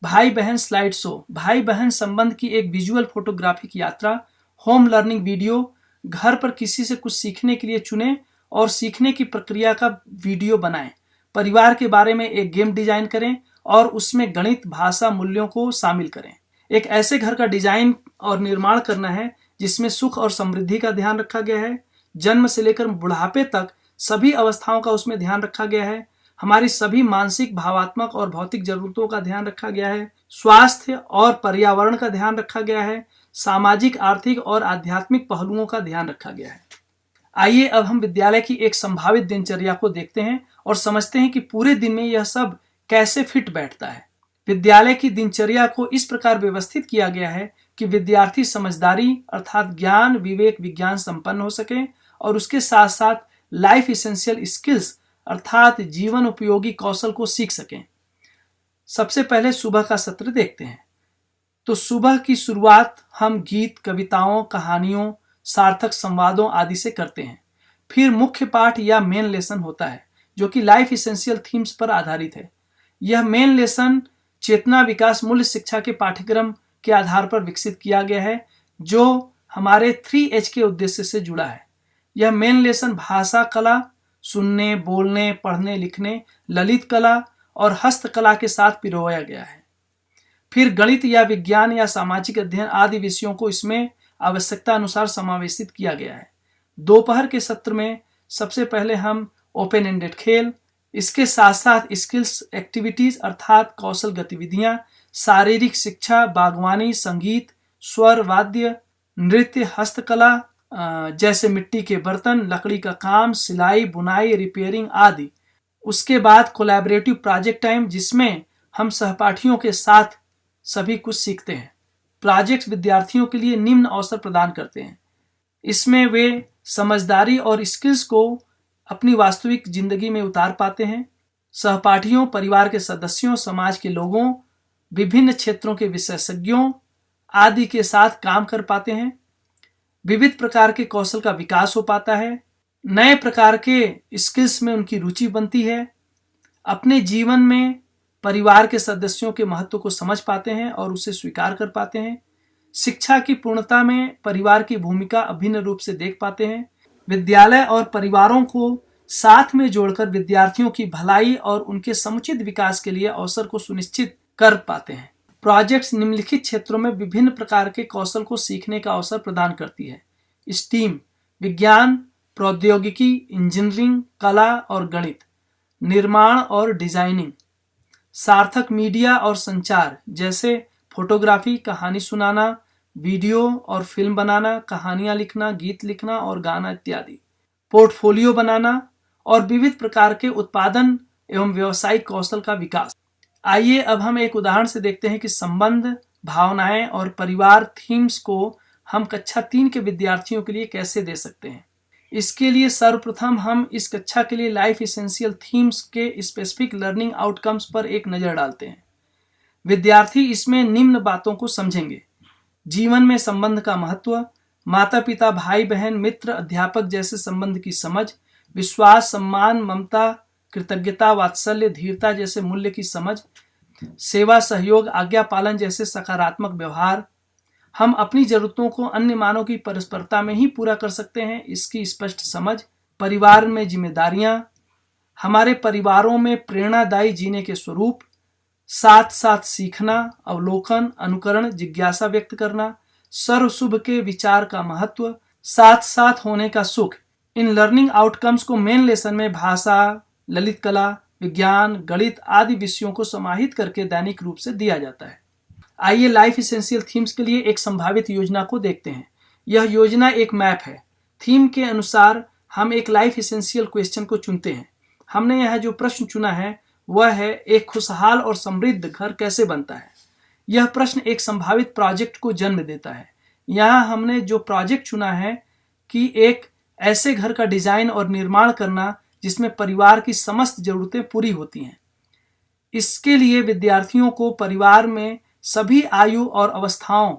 भाई बहन स्लाइड शो। भाई बहन संबंध की एक विजुअल फोटोग्राफिक यात्रा। Home learning video. घर पर किसी से कुछ सीखने के लिए चुनें और सीखने की प्रक्रिया का वीडियो बनाएं। परिवार के बारे में एक गेम डिजाइन करें और उसमें गणित, भाषा, मूल्यों को शामिल करें। एक ऐसे घर का डिजाइन और निर्माण करना है जिसमें सुख और समृद्धि का ध्यान रखा गया है। जन्म से लेकर बुढ़ापे तक सभी अवस्थाओं का उसमें ध्यान रखा गया है। हमारी सभी मानसिक, भावात्मक और भौतिक जरूरतों का ध्यान रखा गया है। स्वास्थ्य और पर्यावरण का ध्यान रखा गया है। सामाजिक, आर्थिक और आध्यात्मिक पहलुओं का ध्यान रखा गया है। आइए अब हम विद्यालय की एक संभावित दिनचर्या को देखते हैं और समझते हैं कि पूरे दिन में यह सब कैसे फिट बैठता है। विद्यालय की दिनचर्या को इस प्रकार व्यवस्थित किया गया है कि विद्यार्थी समझदारी अर्थात ज्ञान, विवेक, विज्ञान संपन्न हो सके और उसके साथ साथ लाइफ इसेंशियल स्किल्स अर्थात जीवन उपयोगी कौशल को सीख सकें। सबसे पहले सुबह का सत्र देखते हैं। तो सुबह की शुरुआत हम गीत, कविताओं, कहानियों, सार्थक संवादों आदि से करते हैं। फिर मुख्य पाठ या मेन लेसन होता है जो कि लाइफ इसेंशियल थीम्स पर आधारित है। यह मेन लेसन चेतना विकास मूल्य शिक्षा के पाठ्यक्रम के आधार पर विकसित किया गया है जो हमारे 3H के उद्देश्य से जुड़ा है। यह मेन लेसन भाषा कला, सुनने, बोलने, पढ़ने, लिखने, ललित कला और हस्तकला के साथ पिरोया गया है। फिर गणित या विज्ञान या सामाजिक अध्ययन आदि विषयों को इसमें आवश्यकता अनुसार समावेशित किया गया है। दोपहर के सत्र में सबसे पहले हम ओपन एंडेड खेल, इसके साथ साथ स्किल्स एक्टिविटीज अर्थात कौशल गतिविधियां, शारीरिक शिक्षा, बागवानी, संगीत, स्वर, वाद्य, नृत्य, हस्तकला जैसे मिट्टी के बर्तन, लकड़ी का काम, सिलाई, बुनाई, रिपेयरिंग आदि। उसके बाद कोलैबोरेटिव प्रोजेक्ट टाइम जिसमें हम सहपाठियों के साथ सभी कुछ सीखते हैं। प्रोजेक्ट्स विद्यार्थियों के लिए निम्न अवसर प्रदान करते हैं। इसमें वे समझदारी और स्किल्स को अपनी वास्तविक जिंदगी में उतार पाते हैं। सहपाठियों, परिवार के सदस्यों, समाज के लोगों, विभिन्न क्षेत्रों के विशेषज्ञों आदि के साथ काम कर पाते हैं। विविध प्रकार के कौशल का विकास हो पाता है। नए प्रकार के स्किल्स में उनकी रुचि बनती है। अपने जीवन में परिवार के सदस्यों के महत्व को समझ पाते हैं और उसे स्वीकार कर पाते हैं। शिक्षा की पूर्णता में परिवार की भूमिका अभिन्न रूप से देख पाते हैं। विद्यालय और परिवारों को साथ में जोड़कर विद्यार्थियों की भलाई और उनके समुचित विकास के लिए अवसर को सुनिश्चित कर पाते हैं। प्रोजेक्ट्स निम्नलिखित क्षेत्रों में विभिन्न प्रकार के कौशल को सीखने का अवसर प्रदान करती है। स्टीम विज्ञान, प्रौद्योगिकी, इंजीनियरिंग, कला और गणित, निर्माण और डिजाइनिंग, सार्थक मीडिया और संचार जैसे फोटोग्राफी, कहानी सुनाना, वीडियो और फिल्म बनाना, कहानियां लिखना, गीत लिखना और गाना इत्यादि। पोर्टफोलियो बनाना और विविध प्रकार के उत्पादन एवं व्यावसायिक कौशल का विकास। आइए अब हम एक उदाहरण से देखते हैं कि संबंध, भावनाएं और परिवार थीम्स को हम कक्षा 3 के विद्यार्थियों के लिए कैसे दे सकते हैं। इसके लिए सर्वप्रथम हम इस कक्षा के लिए लाइफ एसेंशियल थीम्स के स्पेसिफिक लर्निंग आउटकम्स पर एक नजर डालते हैं। विद्यार्थी इसमें निम्न बातों को समझेंगे: जीवन में संबंध का महत्व, माता पिता, भाई बहन, मित्र, अध्यापक जैसे संबंध की समझ, विश्वास, सम्मान, ममता, कृतज्ञता, वात्सल्य, धीरता जैसे मूल्य की समझ, सेवा, सहयोग, आज्ञा पालन जैसे सकारात्मक व्यवहार। हम अपनी जरूरतों को अन्य मानव की परस्परता में ही पूरा कर सकते हैं, इसकी स्पष्ट समझ। परिवार में जिम्मेदारियां, हमारे परिवारों में प्रेरणादायी जीने के स्वरूप, साथ साथ सीखना, अवलोकन, अनुकरण, जिज्ञासा व्यक्त करना, सर्वशुभ के विचार का महत्व, साथ साथ होने का सुख। इन लर्निंग आउटकम्स को मेन लेसन में भाषा, ललित कला, विज्ञान, गणित आदि विषयों को समाहित करके दैनिक रूप से दिया जाता है। आइए लाइफ एसेंशियल थीम्स के लिए एक संभावित योजना को देखते हैं। यह योजना एक मैप है। थीम के अनुसार हम एक लाइफ एसेंशियल क्वेश्चन को चुनते हैं। हमने यह जो प्रश्न चुना है वह है, एक खुशहाल और समृद्ध घर कैसे बनता है। यह प्रश्न एक संभावित प्रोजेक्ट को जन्म देता है। यहाँ हमने जो प्रोजेक्ट चुना है कि एक ऐसे घर का डिजाइन और निर्माण करना जिसमें परिवार की समस्त जरूरतें पूरी होती हैं। इसके लिए विद्यार्थियों को परिवार में सभी आयु और अवस्थाओं,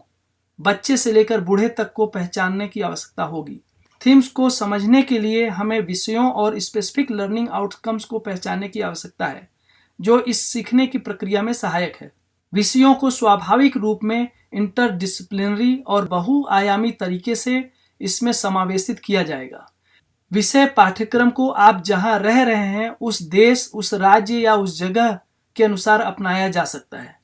बच्चे से लेकर बूढ़े तक को पहचानने की आवश्यकता होगी। थीम्स को समझने के लिए हमें विषयों और स्पेसिफिक लर्निंग आउटकम्स को पहचानने की आवश्यकता है जो इस सीखने की प्रक्रिया में सहायक है। विषयों को स्वाभाविक रूप में इंटरडिसिप्लिनरी और बहुआयामी तरीके से इसमें समावेशित किया जाएगा। विषय पाठ्यक्रम को आप जहां रह रहे हैं उस देश, उस राज्य या उस जगह के अनुसार अपनाया जा सकता है।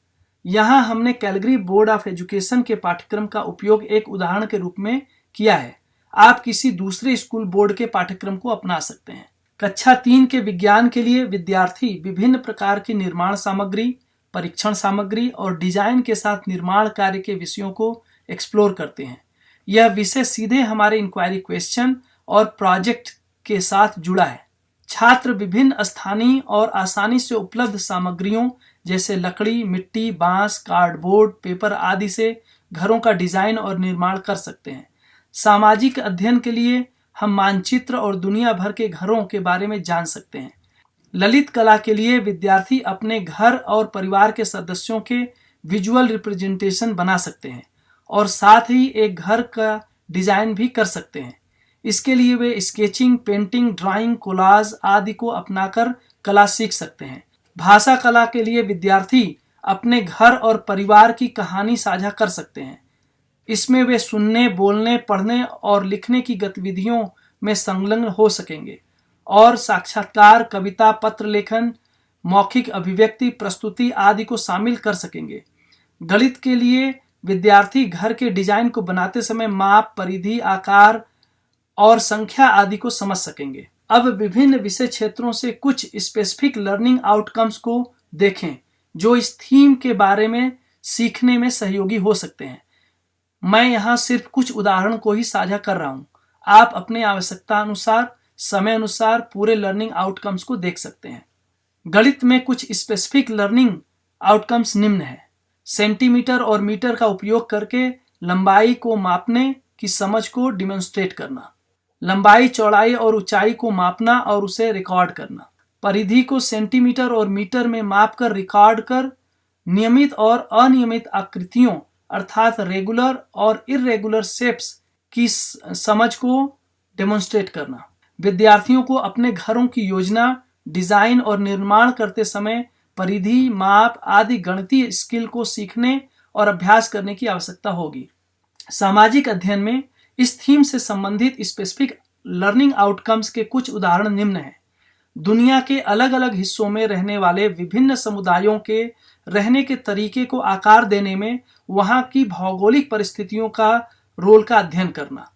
यहाँ हमने कैलगरी बोर्ड ऑफ एजुकेशन के पाठ्यक्रम का उपयोग एक उदाहरण के रूप में किया है। आप किसी दूसरे स्कूल बोर्ड के पाठ्यक्रम को अपना सकते हैं। कक्षा 3 के विज्ञान के लिए विद्यार्थी विभिन्न प्रकार की निर्माण सामग्री, परीक्षण सामग्री और डिजाइन के साथ निर्माण कार्य के विषयों को एक्सप्लोर करते हैं। यह विषय सीधे हमारे इंक्वायरी क्वेश्चन और प्रोजेक्ट के साथ जुड़ा है। छात्र विभिन्न स्थानीय और आसानी से उपलब्ध सामग्रियों जैसे लकड़ी, मिट्टी, बांस, कार्डबोर्ड, पेपर आदि से घरों का डिजाइन और निर्माण कर सकते हैं। सामाजिक अध्ययन के लिए हम मानचित्र और दुनिया भर के घरों के बारे में जान सकते हैं। ललित कला के लिए विद्यार्थी अपने घर और परिवार के सदस्यों के विजुअल रिप्रेजेंटेशन बना सकते हैं और साथ ही एक घर का डिजाइन भी कर सकते हैं। इसके लिए वे स्केचिंग, पेंटिंग, ड्राइंग, कोलाज आदि को अपनाकर कला सीख सकते हैं। भाषा कला के लिए विद्यार्थी अपने घर और परिवार की कहानी साझा कर सकते हैं। इसमें वे सुनने, बोलने, पढ़ने और लिखने की गतिविधियों में संलग्न हो सकेंगे और साक्षात्कार, कविता, पत्र लेखन, मौखिक अभिव्यक्ति, प्रस्तुति आदि को शामिल कर सकेंगे। गणित के लिए विद्यार्थी घर के डिजाइन को बनाते समय माप, परिधि, आकार और संख्या आदि को समझ सकेंगे। अब विभिन्न विषय क्षेत्रों से कुछ स्पेसिफिक लर्निंग आउटकम्स को देखें जो इस थीम के बारे में सीखने में सहयोगी हो सकते हैं। मैं यहाँ सिर्फ कुछ उदाहरण को ही साझा कर रहा हूँ। आप अपने आवश्यकता अनुसार, समय अनुसार पूरे लर्निंग आउटकम्स को देख सकते हैं। गणित में कुछ स्पेसिफिक लर्निंग आउटकम्स निम्न है। सेंटीमीटर और मीटर का उपयोग करके लंबाई को मापने की समझ को डिमॉन्स्ट्रेट करना, लंबाई, चौड़ाई और ऊंचाई को मापना और उसे रिकॉर्ड करना, परिधि को सेंटीमीटर और मीटर में मापकर रिकॉर्ड कर नियमित और अनियमित आकृतियों अर्थात रेगुलर और इर्रेगुलर शेप्स की समझ को डेमोन्स्ट्रेट करना। विद्यार्थियों को अपने घरों की योजना, डिजाइन और निर्माण करते समय परिधि, माप आदि गणितीय स्किल को सीखने और अभ्यास करने की आवश्यकता होगी। सामाजिक अध्ययन में इस थीम से संबंधित स्पेसिफिक लर्निंग आउटकम्स के कुछ उदाहरण निम्न हैं। दुनिया के अलग अलग हिस्सों में रहने वाले विभिन्न समुदायों के रहने के तरीके को आकार देने में वहां की भौगोलिक परिस्थितियों का रोल का अध्ययन करना।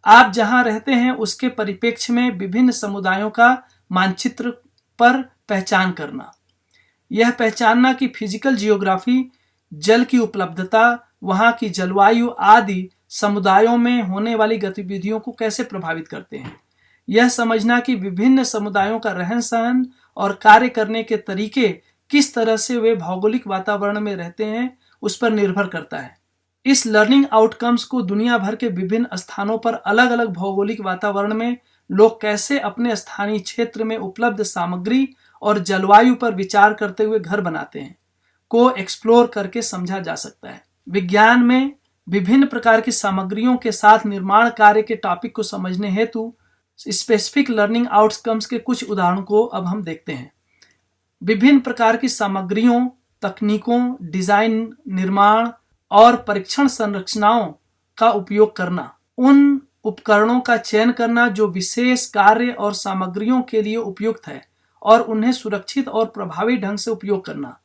आप जहां रहते हैं उसके परिप्रेक्ष्य में विभिन्न समुदायों का मानचित्र पर पहचान करना। यह पहचानना कि फिजिकल जियोग्राफी, जल की उपलब्धता, वहाँ की जलवायु आदि समुदायों में होने वाली गतिविधियों को कैसे प्रभावित करते हैं। यह समझना कि विभिन्न समुदायों का रहन सहन और कार्य करने के तरीके किस तरह से वे भौगोलिक वातावरण में रहते हैं उस पर निर्भर करता है। इस लर्निंग आउटकम्स को दुनिया भर के विभिन्न स्थानों पर अलग अलग भौगोलिक वातावरण में लोग कैसे अपने स्थानीय क्षेत्र में उपलब्ध सामग्री और जलवायु पर विचार करते हुए घर बनाते हैं को एक्सप्लोर करके समझा जा सकता है। विज्ञान में विभिन्न प्रकार की सामग्रियों के साथ निर्माण कार्य के टॉपिक को समझने हेतु स्पेसिफिक लर्निंग आउटकम्स के कुछ उदाहरणों को अब हम देखते हैं। विभिन्न प्रकार की सामग्रियों, तकनीकों, डिजाइन, निर्माण और परीक्षण संरचनाओं का उपयोग करना, उन उपकरणों का चयन करना जो विशेष कार्य और सामग्रियों के लिए उपयुक्त है और उन्हें सुरक्षित और प्रभावी ढंग से उपयोग करना।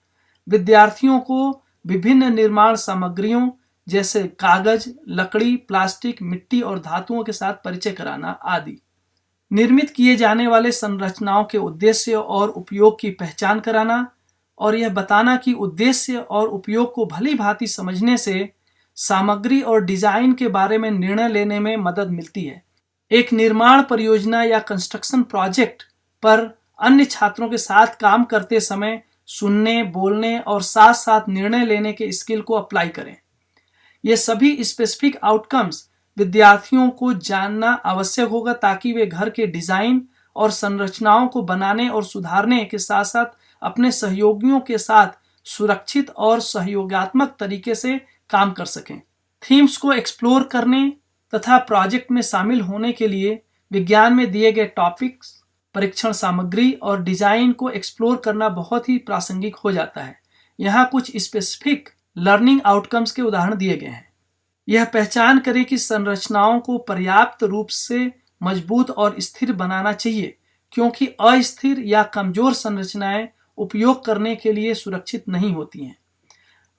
विद्यार्थियों को विभिन्न निर्माण सामग्रियों जैसे कागज, लकड़ी, प्लास्टिक, मिट्टी और धातुओं के साथ परिचय कराना आदि। निर्मित किए जाने वाले संरचनाओं के उद्देश्य और उपयोग की पहचान कराना और यह बताना कि उद्देश्य और उपयोग को भली भांति समझने से सामग्री और डिजाइन के बारे में निर्णय लेने में मदद मिलती है। एक निर्माण परियोजना या कंस्ट्रक्शन प्रोजेक्ट पर अन्य छात्रों के साथ काम करते समय सुनने, बोलने और साथ साथ निर्णय लेने के स्किल को अप्लाई करें। ये सभी स्पेसिफिक आउटकम्स विद्यार्थियों को जानना आवश्यक होगा ताकि वे घर के डिजाइन और संरचनाओं को बनाने और सुधारने के साथ साथ अपने सहयोगियों के साथ सुरक्षित और सहयोगात्मक तरीके से काम कर सकें। थीम्स को एक्सप्लोर करने तथा प्रोजेक्ट में शामिल होने के लिए विज्ञान में दिए गए टॉपिक्स, परीक्षण सामग्री और डिजाइन को एक्सप्लोर करना बहुत ही प्रासंगिक हो जाता है। यहाँ कुछ स्पेसिफिक लर्निंग आउटकम्स के उदाहरण दिए गए हैं। यह पहचान करें कि संरचनाओं को पर्याप्त रूप से मजबूत और स्थिर बनाना चाहिए क्योंकि अस्थिर या कमजोर संरचनाएं उपयोग करने के लिए सुरक्षित नहीं होती हैं।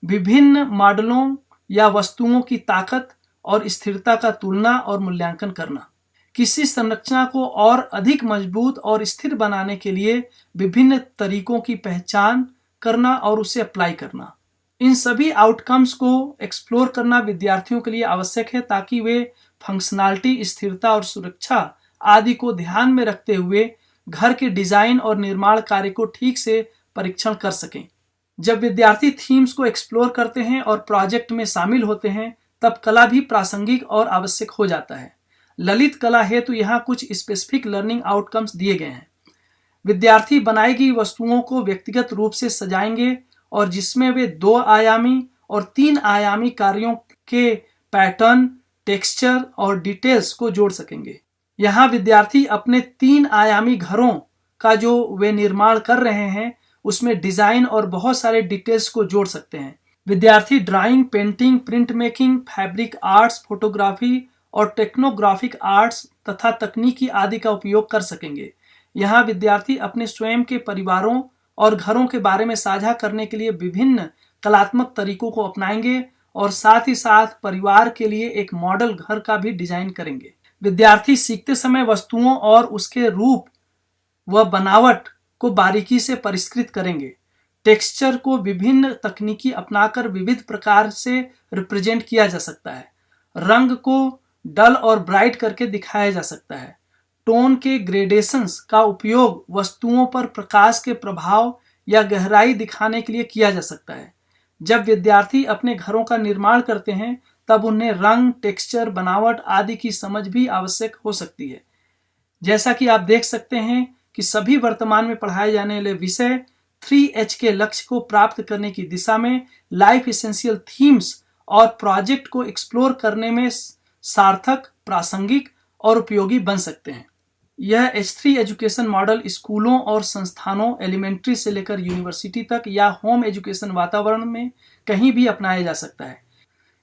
विभिन्न मॉडलों या वस्तुओं की ताकत और स्थिरता का तुलना और मूल्यांकन करना। किसी संरचना को और अधिक मजबूत और स्थिर बनाने के लिए विभिन्न तरीकों की पहचान करना और उसे अप्लाई करना। इन सभी आउटकम्स को एक्सप्लोर करना विद्यार्थियों के लिए आवश्यक है ताकि वे फंक्शनैलिटी, स्थिरता और सुरक्षा आदि को ध्यान में रखते हुए घर के डिजाइन और निर्माण कार्य को ठीक से परीक्षण कर सकें। जब विद्यार्थी थीम्स को एक्सप्लोर करते हैं और प्रोजेक्ट में शामिल होते हैं तब कला भी प्रासंगिक और आवश्यक हो जाता है। ललित कला हेतु यहाँ कुछ स्पेसिफिक लर्निंग आउटकम्स दिए गए हैं। विद्यार्थी बनाई गई वस्तुओं को व्यक्तिगत रूप से सजाएंगे और जिसमें वे 2 आयामी और 3 आयामी कार्यों के पैटर्न, टेक्सचर और डिटेल्स को जोड़ सकेंगे। यहाँ विद्यार्थी अपने 3 आयामी घरों का जो वे निर्माण कर रहे हैं उसमें डिजाइन और बहुत सारे डिटेल्स को जोड़ सकते हैं। विद्यार्थी drawing, painting, print making, fabric arts, photography और टेक्नोग्राफिक आर्ट्स तथा तकनीकी आदि का उपयोग कर सकेंगे। यहाँ विद्यार्थी अपने स्वयं के परिवारों और घरों के बारे में साझा करने के लिए विभिन्न कलात्मक तरीकों को अपनाएंगे और साथ ही साथ परिवार के लिए एक मॉडल घर का भी डिजाइन करेंगे। विद्यार्थी सीखते समय वस्तुओं और उसके रूप व बनावट को बारीकी से परिष्कृत करेंगे। टेक्सचर को विभिन्न तकनीकी अपनाकर विविध प्रकार से रिप्रेजेंट किया जा सकता है। रंग को डल और ब्राइट करके दिखाया जा सकता है। टोन के ग्रेडेशंस का उपयोग वस्तुओं पर प्रकाश के प्रभाव या गहराई दिखाने के लिए किया जा सकता है। जब विद्यार्थी अपने घरों का निर्माण करते हैं तब उन्हें रंग, टेक्सचर, बनावट आदि की समझ भी आवश्यक हो सकती है। जैसा कि आप देख सकते हैं कि सभी वर्तमान में पढ़ाए जाने वाले विषय 3H के लक्ष्य को प्राप्त करने की दिशा में लाइफ एसेंशियल थीम्स और प्रोजेक्ट को एक्सप्लोर करने में सार्थक, प्रासंगिक और उपयोगी बन सकते हैं। यह H3 एजुकेशन मॉडल स्कूलों और संस्थानों, एलिमेंट्री से लेकर यूनिवर्सिटी तक या होम एजुकेशन वातावरण में कहीं भी अपनाया जा सकता है।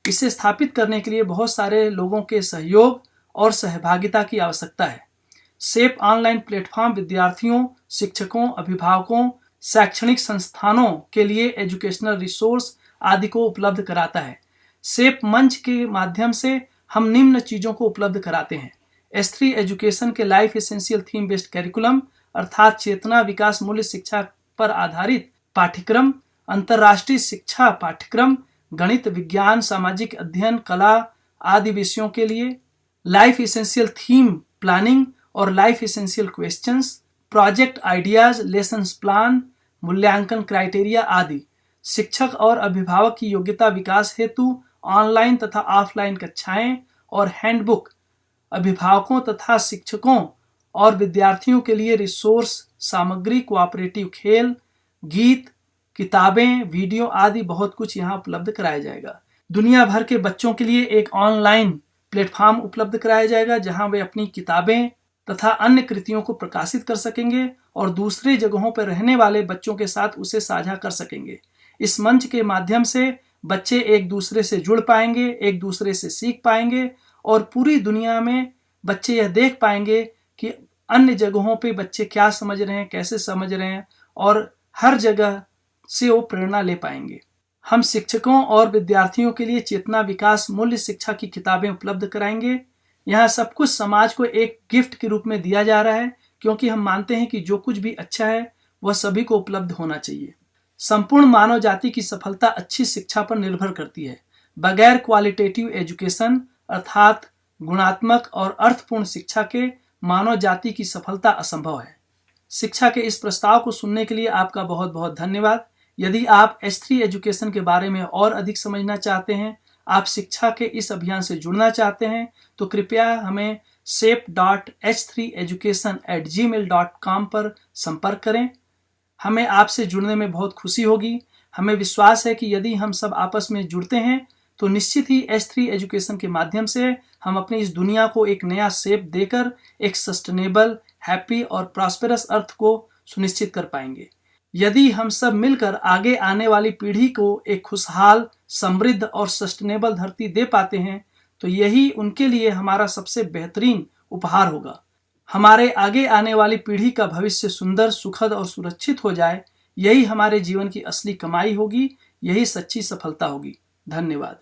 इसे स्थापित करने के लिए बहुत सारे लोगों के सहयोग और सहभागिता की आवश्यकता है। सेप ऑनलाइन प्लेटफॉर्म विद्यार्थियों, शिक्षकों, अभिभावकों, शैक्षणिक संस्थानों के लिए एजुकेशनल रिसोर्स आदि को उपलब्ध कराता है। सेप मंच के माध्यम से हम निम्न चीज़ों को उपलब्ध कराते हैं। H3 एजुकेशन के life essential theme based curriculum अर्थात चेतना, विकास, मूल्य शिक्षा पर आधारित पाठ्यक्रम, अंतर्राष्ट्रीय शिक्षा पाठ्यक्रम, गणित, विज्ञान, सामाजिक अध्ययन, कला आदि विषयों के लिए, लाइफ इसेंशियल थीम प्लानिंग और life essential questions, project ideas, lessons plan, मूल्यांकन क्राइटेरिया आदि। शिक्षक और अभिभावक की योग्यता विकास हेतु ऑनलाइन तथा ऑफलाइन कक्षाएं और हैंडबुक, अभिभावकों तथा शिक्षकों और विद्यार्थियों के लिए रिसोर्स सामग्री, कोऑपरेटिव खेल, गीत, किताबें, वीडियो आदि बहुत कुछ यहाँ उपलब्ध कराया जाएगा। दुनिया भर के बच्चों के लिए एक ऑनलाइन प्लेटफॉर्म उपलब्ध कराया जाएगा जहां वे अपनी किताबें तथा अन्य कृतियों को प्रकाशित कर सकेंगे और दूसरे जगहों पर रहने वाले बच्चों के साथ उसे साझा कर सकेंगे। इस मंच के माध्यम से बच्चे एक दूसरे से जुड़ पाएंगे, एक दूसरे से सीख पाएंगे और पूरी दुनिया में बच्चे यह देख पाएंगे कि अन्य जगहों पे बच्चे क्या समझ रहे हैं, कैसे समझ रहे हैं और हर जगह से वो प्रेरणा ले पाएंगे। हम शिक्षकों और विद्यार्थियों के लिए चेतना विकास मूल्य शिक्षा की किताबें उपलब्ध कराएंगे। यहाँ सब कुछ समाज को एक गिफ्ट के रूप में दिया जा रहा है क्योंकि हम मानते हैं कि जो कुछ भी अच्छा है वह सभी को उपलब्ध होना चाहिए। संपूर्ण मानव जाति की सफलता अच्छी शिक्षा पर निर्भर करती है। बगैर क्वालिटेटिव एजुकेशन अर्थात गुणात्मक और अर्थपूर्ण शिक्षा के मानव जाति की सफलता असंभव है। शिक्षा के इस प्रस्ताव को सुनने के लिए आपका बहुत बहुत धन्यवाद। यदि आप H3 एजुकेशन के बारे में और अधिक समझना चाहते हैं, आप शिक्षा के इस अभियान से जुड़ना चाहते हैं, तो कृपया हमें shape.h3education@gmail.com पर संपर्क करें। हमें आपसे जुड़ने में बहुत खुशी होगी। हमें विश्वास है कि यदि हम सब आपस में जुड़ते हैं तो निश्चित ही H3 एजुकेशन के माध्यम से हम अपनी इस दुनिया को एक नया शेप देकर एक सस्टेनेबल, हैप्पी और प्रॉस्पेरस अर्थ को सुनिश्चित कर पाएंगे। यदि हम सब मिलकर आगे आने वाली पीढ़ी को एक खुशहाल, समृद्ध और सस्टेनेबल धरती दे पाते हैं तो यही उनके लिए हमारा सबसे बेहतरीन उपहार होगा। हमारे आगे आने वाली पीढ़ी का भविष्य सुंदर, सुखद और सुरक्षित हो जाए, यही हमारे जीवन की असली कमाई होगी, यही सच्ची सफलता होगी। धन्यवाद।